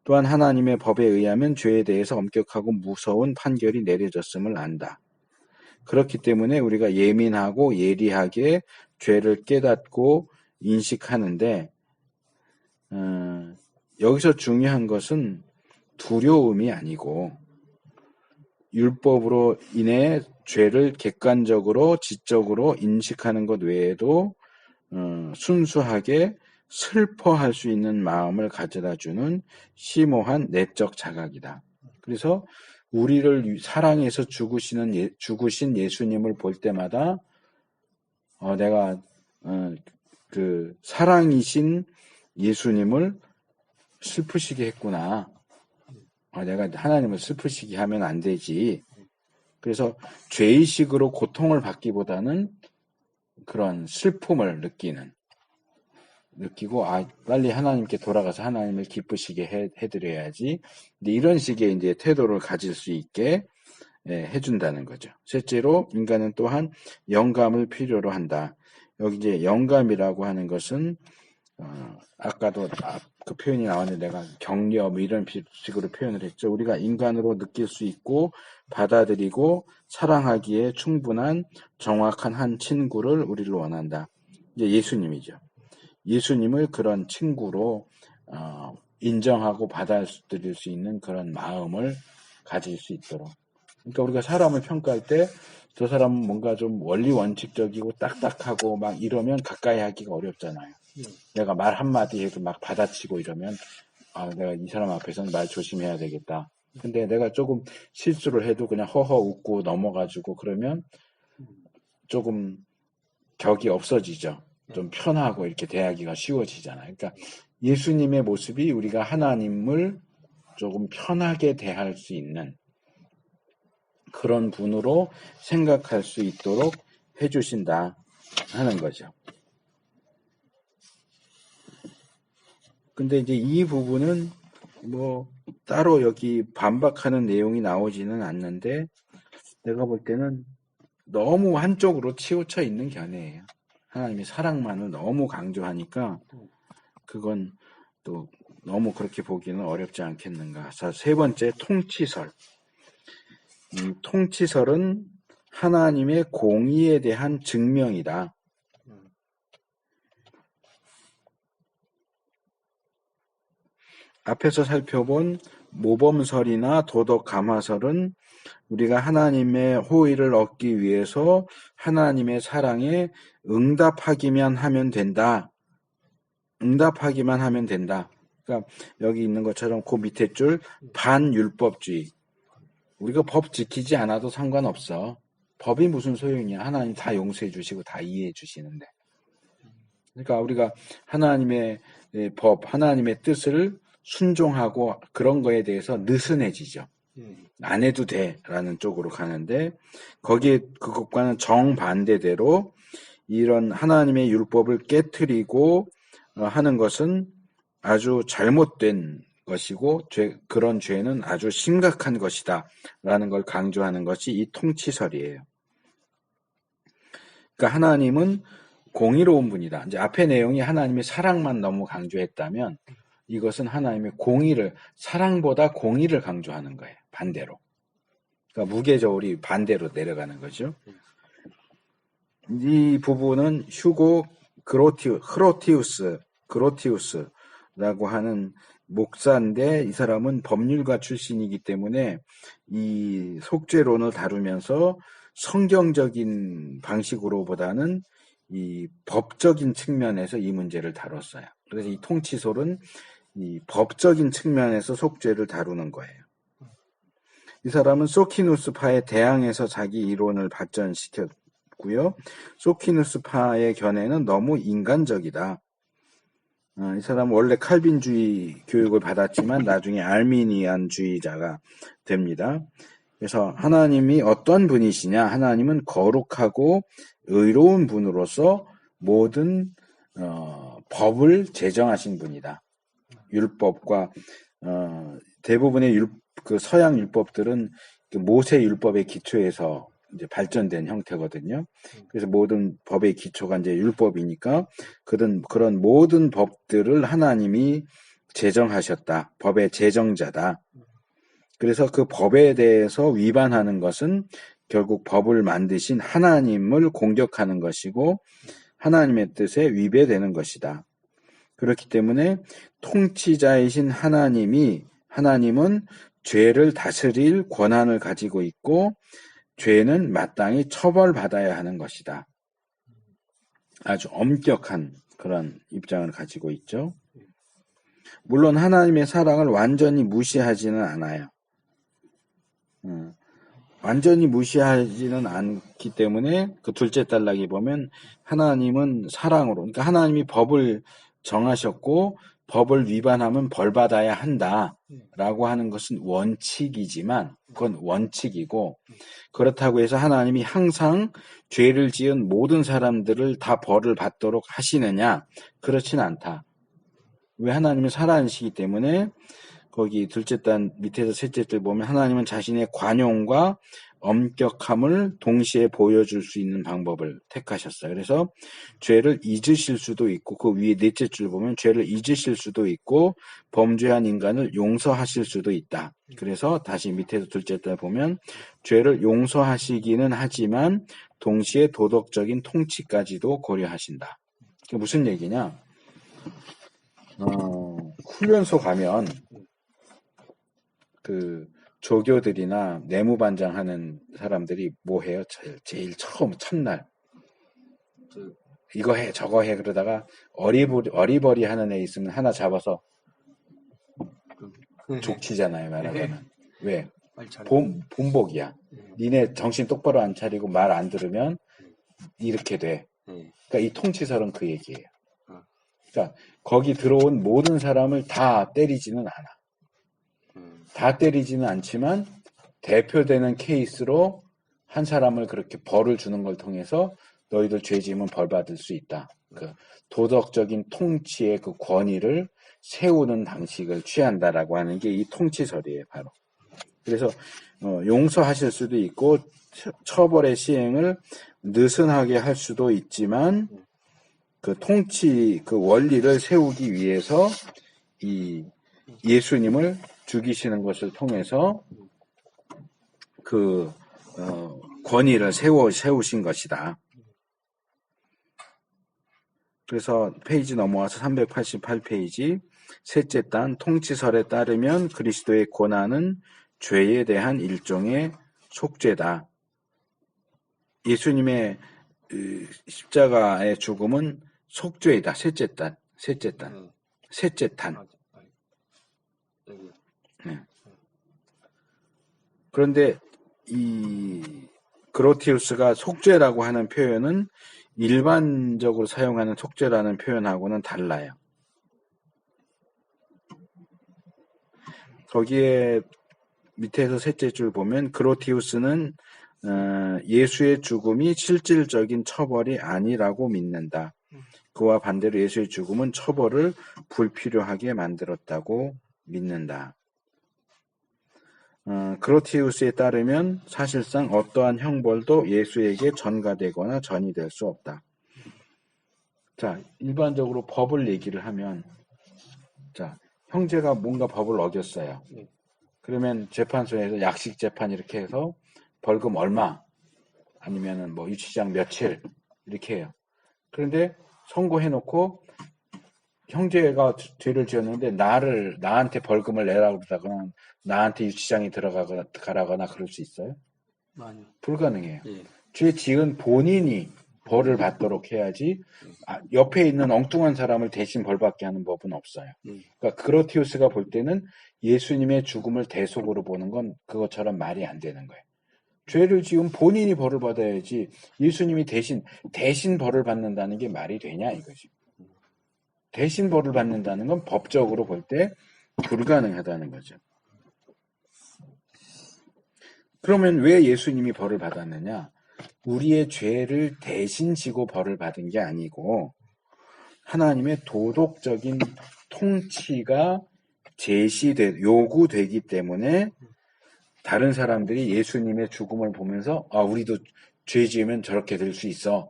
또한 하나님의 법에 의하면 죄에 대해서 엄격하고 무서운 판결이 내려졌음을 안다. 그렇기 때문에 우리가 예민하고 예리하게 죄를 깨닫고 인식하는데 여기서 중요한 것은 두려움이 아니고 율법으로 인해 죄를 객관적으로 지적으로 인식하는 것 외에도 순수하게 슬퍼할 수 있는 마음을 가져다주는 심오한 내적 자각이다. 그래서 우리를 사랑해서 죽으신 예수님을 볼 때마다 내가 그 사랑이신 예수님을 슬프시게 했구나. 내가 하나님을 슬프시게 하면 안 되지. 그래서 죄의식으로 고통을 받기보다는 그런 슬픔을 느끼고 빨리 하나님께 돌아가서 하나님을 기쁘시게 해드려야지. 근데 이런 식의 이제 태도를 가질 수 있게 해준다는 거죠. 셋째로 인간은 또한 영감을 필요로 한다. 여기 이제 영감이라고 하는 것은 아까도 그 표현이 나왔는데 내가 격려 이런 식으로 표현을 했죠. 우리가 인간으로 느낄 수 있고 받아들이고 사랑하기에 충분한 정확한 한 친구를 우리를 원한다. 이제 예수님이죠. 예수님을 그런 친구로 인정하고 받아들일 수 있는 그런 마음을 가질 수 있도록. 그러니까 우리가 사람을 평가할 때 저 사람은 뭔가 좀 원리 원칙적이고 딱딱하고 막 이러면 가까이 하기가 어렵잖아요. 내가 말 한마디 해도 막 받아치고 이러면 내가 이 사람 앞에서는 말 조심해야 되겠다. 근데 내가 조금 실수를 해도 그냥 허허 웃고 넘어가지고 그러면 조금 격이 없어지죠. 좀 편하고 이렇게 대하기가 쉬워지잖아요. 그러니까 예수님의 모습이 우리가 하나님을 조금 편하게 대할 수 있는 그런 분으로 생각할 수 있도록 해주신다 하는 거죠. 근데 이제 이 부분은 뭐 따로 여기 반박하는 내용이 나오지는 않는데 내가 볼 때는 너무 한쪽으로 치우쳐 있는 견해예요. 하나님의 사랑만을 너무 강조하니까 그건 또 너무 그렇게 보기는 어렵지 않겠는가. 자, 세 번째 통치설. 통치설은 하나님의 공의에 대한 증명이다. 앞에서 살펴본 모범설이나 도덕 감화설은 우리가 하나님의 호의를 얻기 위해서 하나님의 사랑에 응답하기만 하면 된다. 응답하기만 하면 된다. 그러니까 여기 있는 것처럼 그 밑에 줄 반율법주의. 우리가 법 지키지 않아도 상관없어. 법이 무슨 소용이야. 하나님 다 용서해 주시고 다 이해해 주시는데. 그러니까 우리가 하나님의 법, 하나님의 뜻을 순종하고 그런 거에 대해서 느슨해지죠. 안 해도 돼라는 쪽으로 가는데 거기에 그것과는 정반대대로 이런 하나님의 율법을 깨트리고 하는 것은 아주 잘못된 것이고 그런 죄는 아주 심각한 것이다 라는 걸 강조하는 것이 이 통치설이에요. 그러니까 하나님은 공의로운 분이다. 이제 앞의 내용이 하나님의 사랑만 너무 강조했다면 이것은 하나님의 공의를 사랑보다 공의를 강조하는 거예요. 반대로. 그러니까 무게저울이 반대로 내려가는 거죠. 이 부분은 휴고 그로티우스라고 하는 목사인데 이 사람은 법률가 출신이기 때문에 이 속죄론을 다루면서 성경적인 방식으로보다는 이 법적인 측면에서 이 문제를 다뤘어요. 그래서 이 통치설은 이 법적인 측면에서 속죄를 다루는 거예요. 이 사람은 소키누스파에 대항해서 자기 이론을 발전시켰고요. 소키누스파의 견해는 너무 인간적이다. 이 사람은 원래 칼빈주의 교육을 받았지만 나중에 알미니안주의자가 됩니다. 그래서 하나님이 어떤 분이시냐? 하나님은 거룩하고 의로운 분으로서 모든 법을 제정하신 분이다. 율법과 대부분의 그 서양 율법들은 그 모세 율법의 기초에서 이제 발전된 형태거든요. 그래서 모든 법의 기초가 이제 율법이니까 그런 모든 법들을 하나님이 제정하셨다. 법의 제정자다. 그래서 그 법에 대해서 위반하는 것은 결국 법을 만드신 하나님을 공격하는 것이고 하나님의 뜻에 위배되는 것이다. 그렇기 때문에 통치자이신 하나님은 죄를 다스릴 권한을 가지고 있고 죄는 마땅히 처벌받아야 하는 것이다. 아주 엄격한 그런 입장을 가지고 있죠. 물론 하나님의 사랑을 완전히 무시하지는 않아요. 완전히 무시하지는 않기 때문에 그 둘째 단락에 보면 하나님은 사랑으로, 그러니까 하나님이 법을 정하셨고 법을 위반하면 벌받아야 한다라고 하는 것은 원칙이지만 그건 원칙이고 그렇다고 해서 하나님이 항상 죄를 지은 모든 사람들을 다 벌을 받도록 하시느냐? 그렇진 않다. 왜 하나님은 살아계시기 때문에 거기 둘째 단 밑에서 셋째 줄 보면 하나님은 자신의 관용과 엄격함을 동시에 보여줄 수 있는 방법을 택하셨어요. 그래서 죄를 잊으실 수도 있고 그 위에 넷째 줄 보면 죄를 잊으실 수도 있고 범죄한 인간을 용서하실 수도 있다. 그래서 다시 밑에서 둘째 달 보면 죄를 용서하시기는 하지만 동시에 도덕적인 통치까지도 고려하신다. 그게 무슨 얘기냐? 훈련소 가면 그 조교들이나 내무반장 하는 사람들이 뭐 해요? 제일 처음 첫날 이거 해 저거 해 그러다가 어리버리 하는 애 있으면 하나 잡아서 족치잖아요. 말하자면 왜? 본복이야. 니네 정신 똑바로 안 차리고 말 안 들으면 이렇게 돼. 그러니까 이 통치설은 그 얘기예요. 그러니까 거기 들어온 모든 사람을 다 때리지는 않아. 다 때리지는 않지만 대표되는 케이스로 한 사람을 그렇게 벌을 주는 걸 통해서 너희들 죄 지으면 벌 받을 수 있다. 그 도덕적인 통치의 그 권위를 세우는 방식을 취한다라고 하는 게 이 통치설이에요, 바로. 그래서 용서하실 수도 있고 처벌의 시행을 느슨하게 할 수도 있지만 그 통치 그 원리를 세우기 위해서 이 예수님을 죽이시는 것을 통해서 그 권위를 세우신 것이다. 그래서 페이지 넘어와서 388페이지 셋째 단 통치설에 따르면 그리스도의 고난은 죄에 대한 일종의 속죄다. 예수님의 십자가의 죽음은 속죄이다. 셋째 단. 네. 그런데 이 그로티우스가 속죄라고 하는 표현은 일반적으로 사용하는 속죄라는 표현하고는 달라요. 거기에 밑에서 셋째 줄 보면 그로티우스는 예수의 죽음이 실질적인 처벌이 아니라고 믿는다. 그와 반대로 예수의 죽음은 처벌을 불필요하게 만들었다고 믿는다. 그로티우스에 따르면 사실상 어떠한 형벌도 예수에게 전가되거나 전이될 수 없다. 자, 일반적으로 법을 얘기를 하면, 자, 형제가 뭔가 법을 어겼어요. 그러면 재판소에서 약식 재판 이렇게 해서 벌금 얼마 아니면은 뭐 유치장 며칠 이렇게 해요. 그런데 선고해놓고 형제가 죄를 지었는데 나한테 벌금을 내라고 그러다가 나한테 유치장에 가라거나 그럴 수 있어요? 아니요. 불가능해요. 예. 죄 지은 본인이 벌을 받도록 해야지 옆에 있는 엉뚱한 사람을 대신 벌받게 하는 법은 없어요. 그러니까 그로티우스가 볼 때는 예수님의 죽음을 대속으로 보는 건 그것처럼 말이 안 되는 거예요. 죄를 지은 본인이 벌을 받아야지 예수님이 대신 벌을 받는다는 게 말이 되냐 이거지. 대신 벌을 받는다는 건 법적으로 볼 때 불가능하다는 거죠. 그러면 왜 예수님이 벌을 받았느냐? 우리의 죄를 대신 지고 벌을 받은 게 아니고 하나님의 도덕적인 통치가 요구되기 때문에 다른 사람들이 예수님의 죽음을 보면서 우리도 죄 지으면 저렇게 될 수 있어.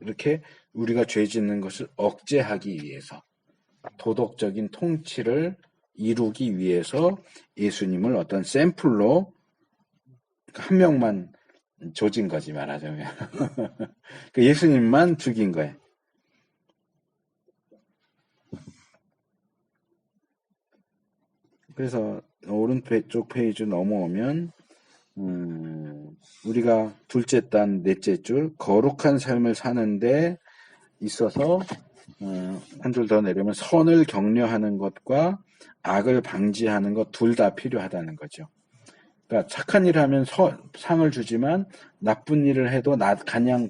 이렇게 우리가 죄 짓는 것을 억제하기 위해서 도덕적인 통치를 이루기 위해서 예수님을 어떤 샘플로 한 명만 조진 거지 말하자면 그 예수님만 죽인 거예요. 그래서 오른쪽 페이지 넘어오면 우리가 둘째 단 넷째 줄 거룩한 삶을 사는데 있어서 한 줄 더 내려면 선을 격려하는 것과 악을 방지하는 것 둘 다 필요하다는 거죠. 그러니까 착한 일을 하면 상을 주지만 나쁜 일을 해도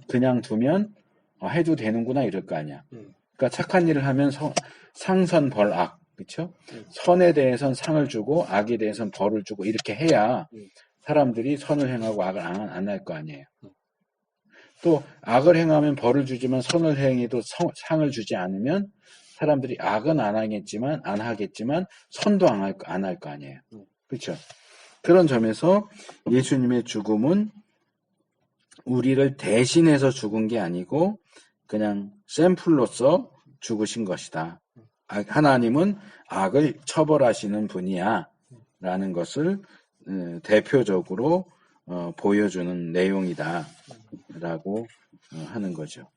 그냥 두면 해도 되는구나 이럴 거 아니야. 그러니까 착한 일을 하면 상선 벌악, 그렇죠? 선에 대해서는 상을 주고 악에 대해서는 벌을 주고 이렇게 해야 사람들이 선을 행하고 악을 안 할 거 아니에요. 또 악을 행하면 벌을 주지만 선을 행해도 상을 주지 않으면 사람들이 악은 안 하겠지만 선도 안 할 거 아니에요. 그렇죠? 그런 점에서 예수님의 죽음은 우리를 대신해서 죽은 게 아니고 그냥 샘플로서 죽으신 것이다. 하나님은 악을 처벌하시는 분이야 라는 것을 대표적으로 보여주는 내용이다 라고 하는 거죠.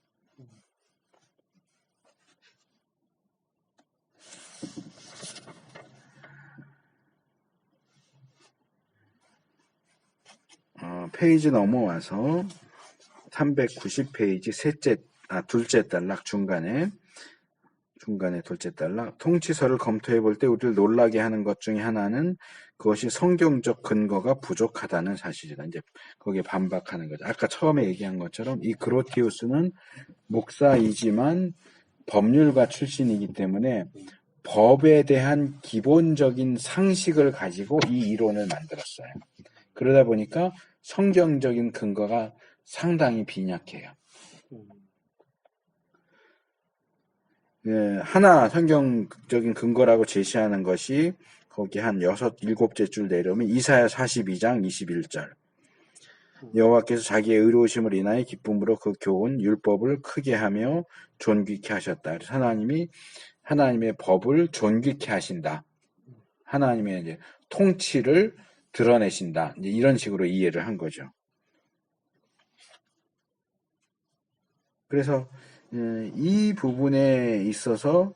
페이지 넘어와서 390페이지 둘째 단락 중간에 둘째 단락 통치서를 검토해 볼 때 우리를 놀라게 하는 것 중에 하나는 그것이 성경적 근거가 부족하다는 사실이다. 이제 거기에 반박하는 거죠. 아까 처음에 얘기한 것처럼 이 그로티우스는 목사이지만 법률가 출신이기 때문에 법에 대한 기본적인 상식을 가지고 이 이론을 만들었어요. 그러다 보니까 성경적인 근거가 상당히 빈약해요. 하나 성경적인 근거라고 제시하는 것이 거기 한 7째 줄 내려오면 이사야 42장 21절 여호와께서 자기의 의로우심을 인하여 기쁨으로 그 교훈 율법을 크게 하며 존귀케 하셨다. 그래서 하나님의 법을 존귀케 하신다. 하나님의 이제 통치를 드러내신다. 이제 이런 식으로 이해를 한 거죠. 그래서 이 부분에 있어서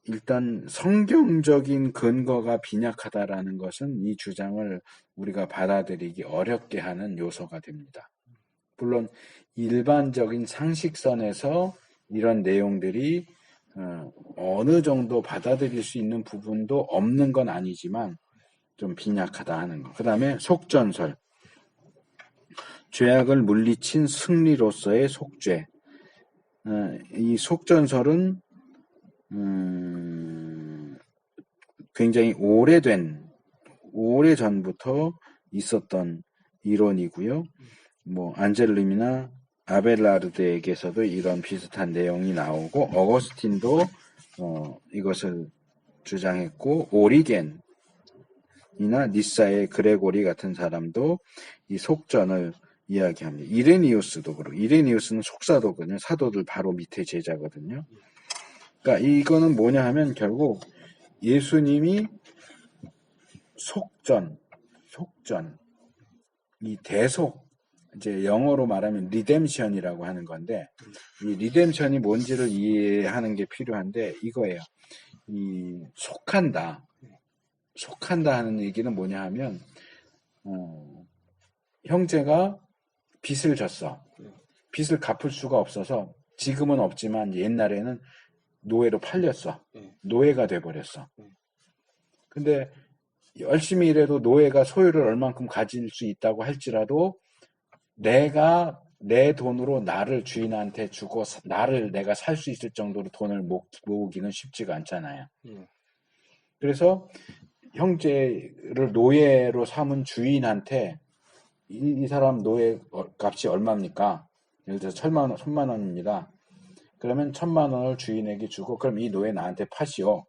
일단 성경적인 근거가 빈약하다라는 것은 이 주장을 우리가 받아들이기 어렵게 하는 요소가 됩니다. 물론 일반적인 상식선에서 이런 내용들이 어느 정도 받아들일 수 있는 부분도 없는 건 아니지만 좀 빈약하다 하는 거. 그 다음에 속전설. 죄악을 물리친 승리로서의 속죄. 이 속전설은 굉장히 오래전부터 있었던 이론이고요. 뭐 안젤림이나 아벨라르드에게서도 이런 비슷한 내용이 나오고 어거스틴도 이것을 주장했고 오리겐이나 니사의 그레고리 같은 사람도 이 속전을 이야기합니다. 이레니우스도 그렇고 이레니우스는 속사도거든요. 사도들 바로 밑에 제자거든요. 그러니까 이거는 뭐냐 하면 결국 예수님이 속전 이 대속, 이제 영어로 말하면 리뎀션이라고 하는 건데, 이 리뎀션이 뭔지를 이해하는 게 필요한데, 이거예요. 이 속한다 하는 얘기는 뭐냐 하면, 형제가 빚을 졌어. 빚을 갚을 수가 없어서 지금은 없지만 옛날에는 노예로 팔렸어. 노예가 돼버렸어. 근데 열심히 일해도 노예가 소유를 얼만큼 가질 수 있다고 할지라도 내가 내 돈으로 나를 주인한테 주고 나를 내가 살 수 있을 정도로 돈을 모으기는 쉽지가 않잖아요. 그래서 형제를 노예로 삼은 주인한테 이 사람 노예 값이 얼마입니까? 예를 들어서 1,000만 원입니다. 그러면 1,000만 원을 주인에게 주고 그럼 이 노예 나한테 파시오.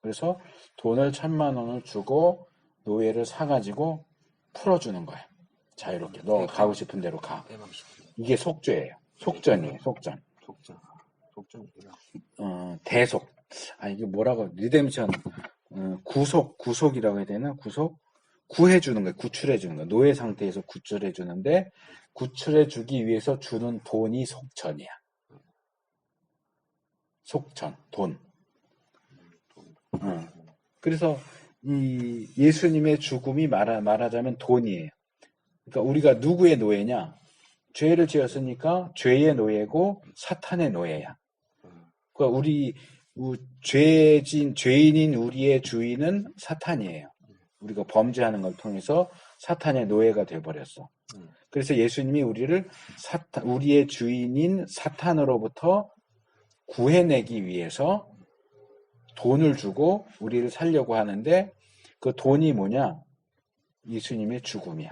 그래서 돈을 1,000만 원을 주고 노예를 사가지고 풀어주는 거야. 자유롭게. 너 가고 싶은 대로 가. 이게 속죄예요. 속전이에요. 속전. 대속. 이게 뭐라고 리뎀션. 구속이라고 해야 되나? 구해주는 거예요. 구출해주는 거예요. 노예 상태에서 구출해주는데 구출해주기 위해서 주는 돈이 속전이야. 속전, 돈. 그래서 이 예수님의 죽음이 말하자면 돈이에요. 그러니까 우리가 누구의 노예냐? 죄를 지었으니까 죄의 노예고 사탄의 노예야. 그러니까 죄인인 우리의 주인은 사탄이에요. 우리가 범죄하는 걸 통해서 사탄의 노예가 되어버렸어. 그래서 예수님이 우리의 주인인 사탄으로부터 구해내기 위해서 돈을 주고 우리를 살려고 하는데 그 돈이 뭐냐? 예수님의 죽음이야.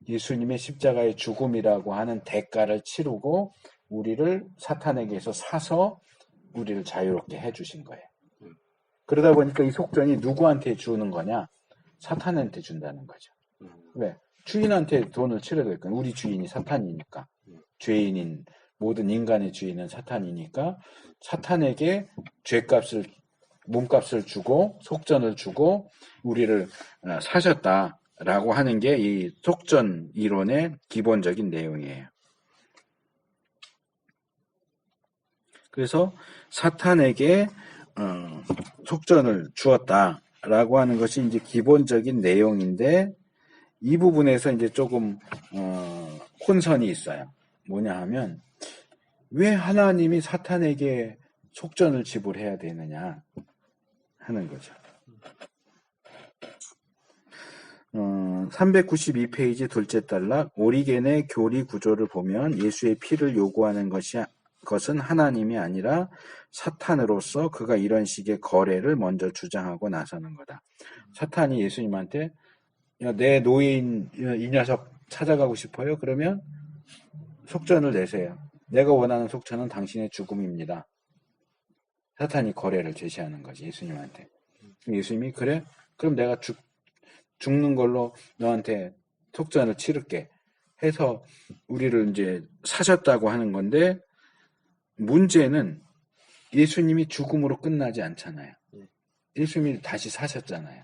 예수님의 십자가의 죽음이라고 하는 대가를 치르고 우리를 사탄에게서 사서 우리를 자유롭게 해주신 거예요. 그러다 보니까 이 속전이 누구한테 주는 거냐? 사탄한테 준다는 거죠. 왜? 주인한테 돈을 치러야 될 거야. 우리 주인이 사탄이니까. 죄인인 모든 인간의 주인은 사탄이니까 사탄에게 몸값을 주고 속전을 주고 우리를 사셨다라고 하는 게 이 속전 이론의 기본적인 내용이에요. 그래서 사탄에게 속전을 주었다라고 하는 것이 이제 기본적인 내용인데 이 부분에서 이제 조금 혼선이 있어요. 뭐냐 하면 왜 하나님이 사탄에게 속전을 지불해야 되느냐 하는 거죠. 392페이지 둘째 단락 오리겐의 교리 구조를 보면 예수의 피를 요구하는 것은 하나님이 아니라 사탄으로서 그가 이런 식의 거래를 먼저 주장하고 나서는 거다. 사탄이 예수님한테 야, 내 노예인 이 녀석 찾아가고 싶어요? 그러면 속전을 내세요. 내가 원하는 속전은 당신의 죽음입니다. 사탄이 거래를 제시하는 거지 예수님한테. 예수님이 그래? 그럼 내가 죽는 걸로 너한테 속전을 치를게 해서 우리를 이제 사셨다고 하는 건데 문제는 예수님이 죽음으로 끝나지 않잖아요. 예수님이 다시 사셨잖아요.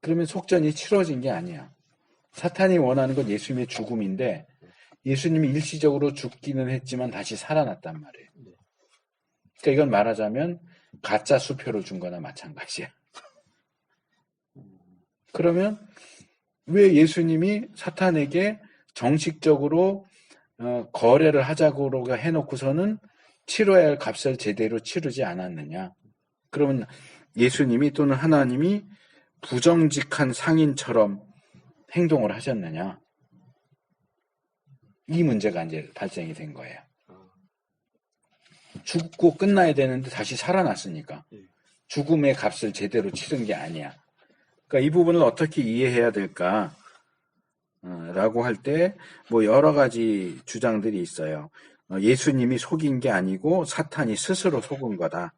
그러면 속전이 치러진 게 아니야. 사탄이 원하는 건 예수님의 죽음인데 예수님이 일시적으로 죽기는 했지만 다시 살아났단 말이에요. 그러니까 이건 말하자면 가짜 수표를 준 거나 마찬가지야. 그러면 왜 예수님이 사탄에게 정식적으로 거래를 하자고 해놓고서는 치러야 할 값을 제대로 치르지 않았느냐. 그러면 예수님이 또는 하나님이 부정직한 상인처럼 행동을 하셨느냐. 이 문제가 이제 발생이 된 거예요. 죽고 끝나야 되는데 다시 살아났으니까 죽음의 값을 제대로 치른 게 아니야. 그러니까 이 부분을 어떻게 이해해야 될까? 라고 할 때 뭐 여러 가지 주장들이 있어요. 예수님이 속인 게 아니고 사탄이 스스로 속은 거다.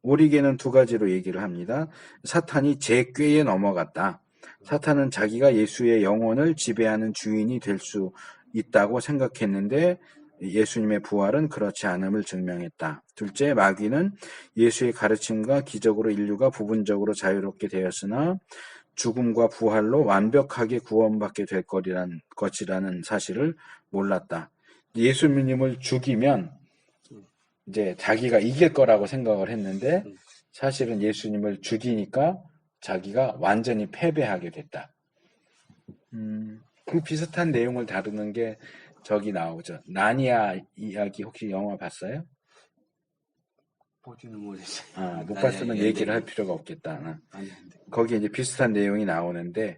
오리겐은 두 가지로 얘기를 합니다. 사탄이 제 꾀에 넘어갔다. 사탄은 자기가 예수의 영혼을 지배하는 주인이 될 수 있다고 생각했는데 예수님의 부활은 그렇지 않음을 증명했다. 둘째, 마귀는 예수의 가르침과 기적으로 인류가 부분적으로 자유롭게 되었으나 죽음과 부활로 완벽하게 구원받게 될 것이라는 사실을 몰랐다. 예수님을 죽이면 이제 자기가 이길 거라고 생각을 했는데 사실은 예수님을 죽이니까 자기가 완전히 패배하게 됐다. 그 비슷한 내용을 다루는 게 저기 나오죠. 나니아 이야기 혹시 영화 봤어요? 보지는 못했어요. 못 봤으면 얘기를 할 필요가 없겠다. 거기 이제 비슷한 내용이 나오는데,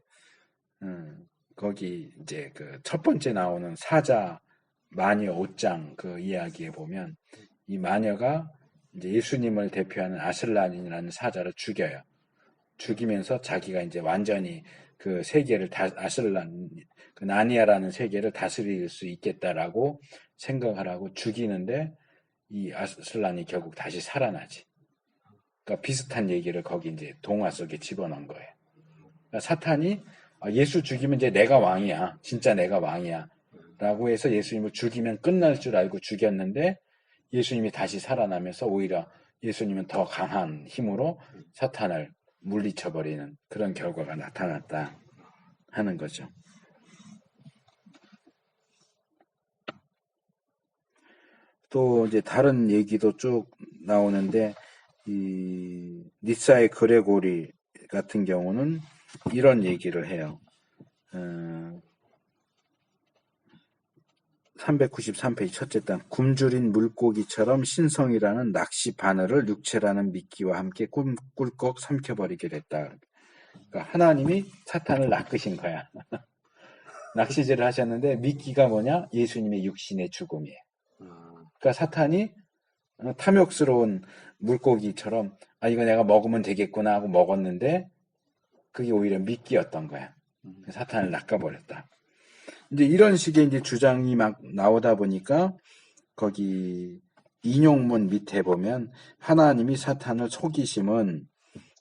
거기 이제 그 첫 번째 나오는 사자 마녀 옷장 그 이야기에 보면 이 마녀가 이제 예수님을 대표하는 아슬란이라는 사자를 죽여요. 죽이면서 자기가 이제 완전히 그 세계를 그 나니아라는 세계를 다스릴 수 있겠다라고 생각을 하고 죽이는데 이 아슬란이 결국 다시 살아나지. 그러니까 비슷한 얘기를 거기 이제 동화 속에 집어넣은 거예요. 그러니까 사탄이 예수 죽이면 이제 내가 왕이야. 진짜 내가 왕이야. 라고 해서 예수님을 죽이면 끝날 줄 알고 죽였는데 예수님이 다시 살아나면서 오히려 예수님은 더 강한 힘으로 사탄을 물리쳐버리는 그런 결과가 나타났다 하는 거죠. 또 이제 다른 얘기도 쭉 나오는데 이 니사의 그레고리 같은 경우는 이런 얘기를 해요. 393페이지 첫째 단 굶주린 물고기처럼 신성이라는 낚시 바늘을 육체라는 미끼와 함께 꿀꺽 삼켜버리게 됐다. 그러니까 하나님이 사탄을 낚으신 거야. 낚시질을 하셨는데 미끼가 뭐냐? 예수님의 육신의 죽음이에요. 그러니까 사탄이 탐욕스러운 물고기처럼 이거 내가 먹으면 되겠구나 하고 먹었는데 그게 오히려 미끼였던 거야. 사탄을 낚아버렸다. 이제 이런 식의 이제 주장이 막 나오다 보니까 거기 인용문 밑에 보면 하나님이 사탄을 속이심은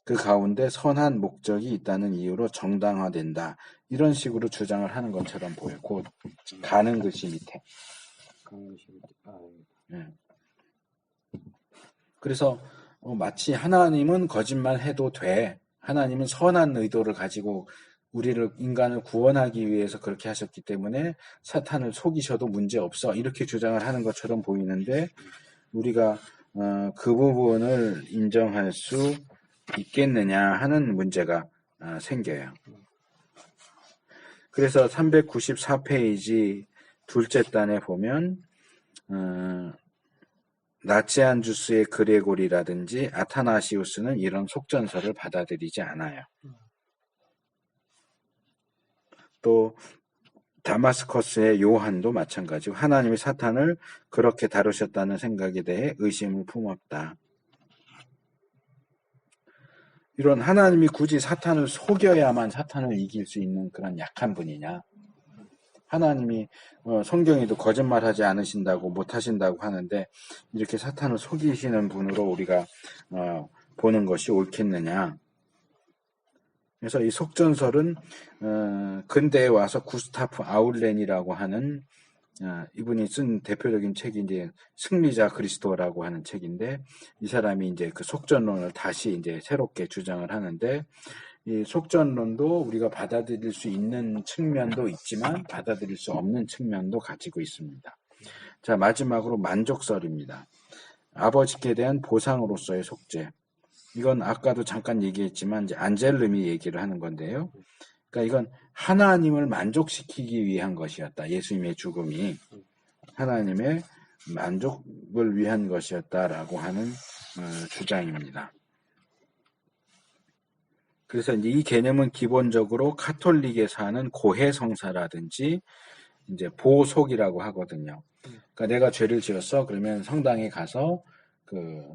그 가운데 선한 목적이 있다는 이유로 정당화된다. 이런 식으로 주장을 하는 것처럼 보여요. 그 가는 글씨 밑에. 그래서 마치 하나님은 거짓말해도 돼. 하나님은 선한 의도를 가지고 인간을 구원하기 위해서 그렇게 하셨기 때문에 사탄을 속이셔도 문제없어. 이렇게 주장을 하는 것처럼 보이는데 우리가 그 부분을 인정할 수 있겠느냐 하는 문제가 생겨요. 그래서 394페이지 둘째 단에 보면 나치안주스의 그레고리라든지 아타나시우스는 이런 속전설을 받아들이지 않아요. 또 다마스커스의 요한도 마찬가지고 하나님이 사탄을 그렇게 다루셨다는 생각에 대해 의심을 품었다. 이런 하나님이 굳이 사탄을 속여야만 사탄을 이길 수 있는 그런 약한 분이냐. 하나님이 성경에도 거짓말하지 않으신다고 못하신다고 하는데 이렇게 사탄을 속이시는 분으로 우리가 보는 것이 옳겠느냐. 그래서 이 속전설은 근대에 와서 구스타프 아울렌이라고 하는 이분이 쓴 대표적인 책이 이제 승리자 그리스도라고 하는 책인데 이 사람이 이제 그 속전론을 다시 이제 새롭게 주장을 하는데 이 속전론도 우리가 받아들일 수 있는 측면도 있지만 받아들일 수 없는 측면도 가지고 있습니다. 자, 마지막으로 만족설입니다. 아버지께 대한 보상으로서의 속죄. 이건 아까도 잠깐 얘기했지만 이제 안젤름이 얘기를 하는 건데요. 그러니까 이건 하나님을 만족시키기 위한 것이었다. 예수님의 죽음이 하나님의 만족을 위한 것이었다라고 하는 주장입니다. 그래서 이제 이 개념은 기본적으로 카톨릭에서 하는 고해성사라든지 이제 보속이라고 하거든요. 그러니까 내가 죄를 지었어. 그러면 성당에 가서 그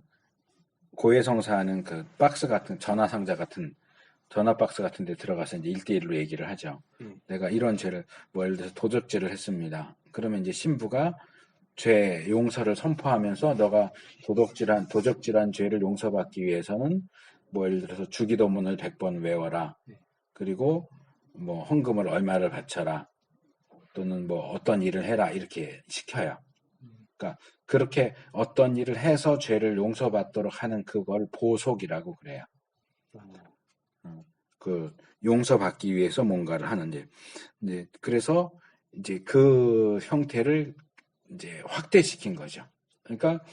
고해성사하는 그 박스 같은 전화 박스 같은 데 들어가서 이제 1대1로 얘기를 하죠. 내가 이런 죄를 예를 들어서 도적죄를 했습니다. 그러면 이제 신부가 죄 용서를 선포하면서 너가 도적질한 죄를 용서받기 위해서는 예를 들어서 주기도문을 100번 외워라. 그리고 헌금을 얼마를 바쳐라. 또는 어떤 일을 해라. 이렇게 시켜요. 그러니까 그렇게 어떤 일을 해서 죄를 용서받도록 하는 그걸 보속이라고 그래요. 그 용서받기 위해서 뭔가를 하는데, 이제 그래서 이제 그 형태를 이제 확대시킨 거죠. 그러니까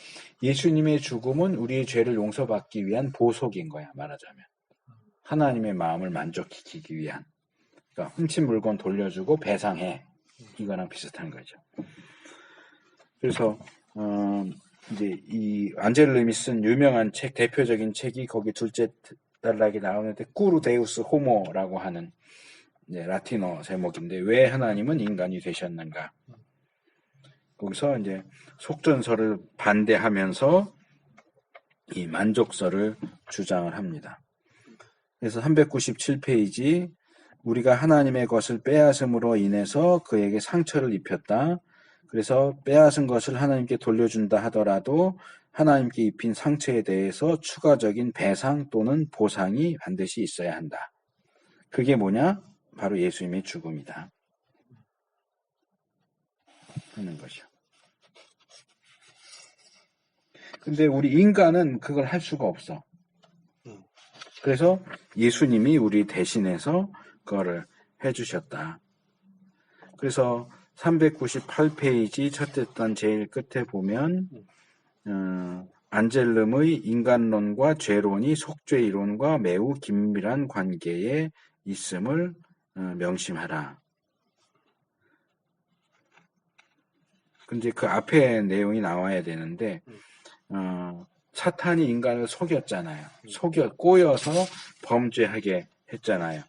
예수님의 죽음은 우리의 죄를 용서받기 위한 보석인 거야, 말하자면. 하나님의 마음을 만족시키기 위한. 그러니까 훔친 물건 돌려주고 배상해. 이거랑 비슷한 거죠. 그래서 이제 이 안젤름이 쓴 유명한 책, 대표적인 책이 거기 둘째 단락에 나오는데 꾸루 데우스 호모라고 하는 이제 라틴어 제목인데, 왜 하나님은 인간이 되셨는가? 거기서 이제 속전설을 반대하면서 이 만족설을 주장을 합니다. 그래서 397페이지, 우리가 하나님의 것을 빼앗음으로 인해서 그에게 상처를 입혔다. 그래서 빼앗은 것을 하나님께 돌려준다 하더라도 하나님께 입힌 상처에 대해서 추가적인 배상 또는 보상이 반드시 있어야 한다. 그게 뭐냐? 바로 예수님의 죽음이다 하는 것이요. 근데 우리 인간은 그걸 할 수가 없어. 그래서 예수님이 우리 대신해서 그거를 해주셨다. 그래서 398페이지 첫째 단 제일 끝에 보면 안젤름의 인간론과 죄론이 속죄 이론과 매우 긴밀한 관계에 있음을 명심하라. 근데 그 앞에 내용이 나와야 되는데 사탄이 인간을 속였잖아요. 꼬여서 범죄하게 했잖아요.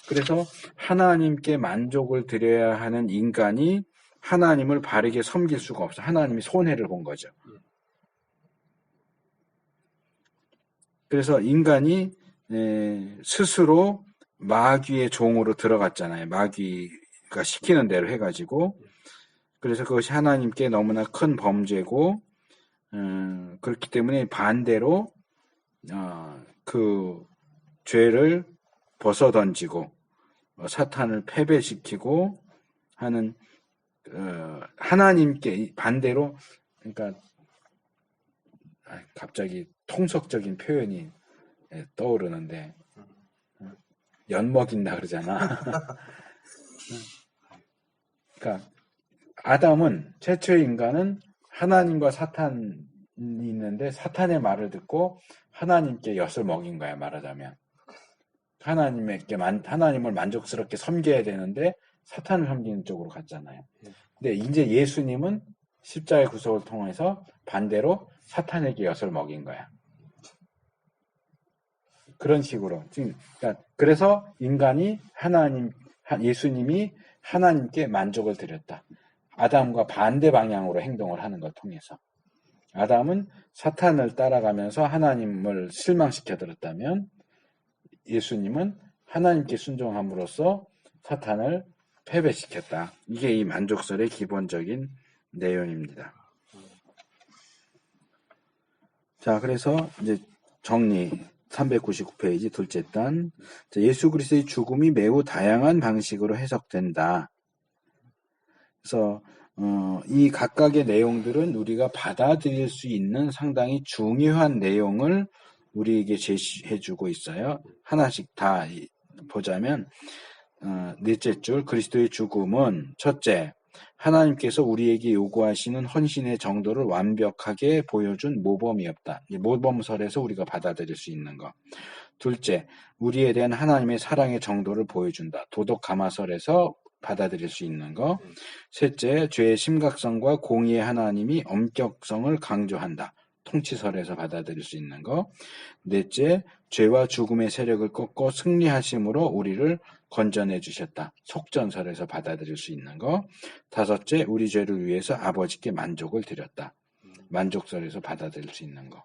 그래서 하나님께 만족을 드려야 하는 인간이 하나님을 바르게 섬길 수가 없어. 하나님이 손해를 본 거죠. 그래서 인간이 스스로 마귀의 종으로 들어갔잖아요. 마귀가 시키는 대로 해가지고. 그래서 그것이 하나님께 너무나 큰 범죄고, 그렇기 때문에 반대로 그 죄를 벗어던지고 사탄을 패배시키고 하는 하나님께 반대로, 그러니까 갑자기 통속적인 표현이 떠오르는데 엿먹인다 그러잖아. 그러니까 아담은, 최초의 인간은 하나님과 사탄이 있는데 사탄의 말을 듣고 하나님께 엿을 먹인 거야, 말하자면. 하나님을 만족스럽게 섬겨야 되는데 사탄을 섬기는 쪽으로 갔잖아요. 근데 이제 예수님은 십자가의 구속을 통해서 반대로 사탄에게 엿을 먹인 거야. 그런 식으로. 그러니까 그래서 인간이 예수님이 하나님께 만족을 드렸다. 아담과 반대 방향으로 행동을 하는 걸 통해서. 아담은 사탄을 따라가면서 하나님을 실망시켜드렸다면 예수님은 하나님께 순종함으로써 사탄을 패배시켰다. 이게 이 만족설의 기본적인 내용입니다. 자, 그래서 이제 정리 399페이지 둘째 단. 예수 그리스도의 죽음이 매우 다양한 방식으로 해석된다. 그래서 이 각각의 내용들은 우리가 받아들일 수 있는 상당히 중요한 내용을 우리에게 제시해주고 있어요. 하나씩 다 보자면 넷째 줄, 그리스도의 죽음은 첫째, 하나님께서 우리에게 요구하시는 헌신의 정도를 완벽하게 보여준 모범이었다. 모범설에서 우리가 받아들일 수 있는 것. 둘째, 우리에 대한 하나님의 사랑의 정도를 보여준다. 도덕 가마설에서 받아들일 수 있는 것. 셋째, 죄의 심각성과 공의의 하나님이 엄격성을 강조한다. 통치설에서 받아들일 수 있는 것. 넷째, 죄와 죽음의 세력을 꺾고 승리하심으로 우리를 건져내 주셨다. 속전설에서 받아들일 수 있는 것. 다섯째, 우리 죄를 위해서 아버지께 만족을 드렸다. 만족설에서 받아들일 수 있는 것.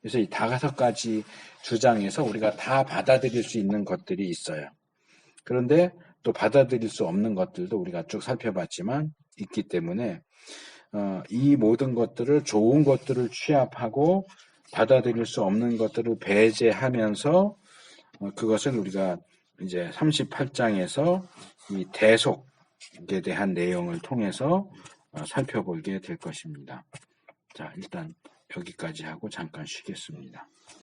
그래서 이 다섯 가지 주장에서 우리가 다 받아들일 수 있는 것들이 있어요. 그런데 또 받아들일 수 없는 것들도 우리가 쭉 살펴봤지만 있기 때문에 이 모든 것들을, 좋은 것들을 취합하고 받아들일 수 없는 것들을 배제하면서 그것을 우리가 이제 38장에서 이 대속에 대한 내용을 통해서 살펴보게 될 것입니다. 자, 일단 여기까지 하고 잠깐 쉬겠습니다.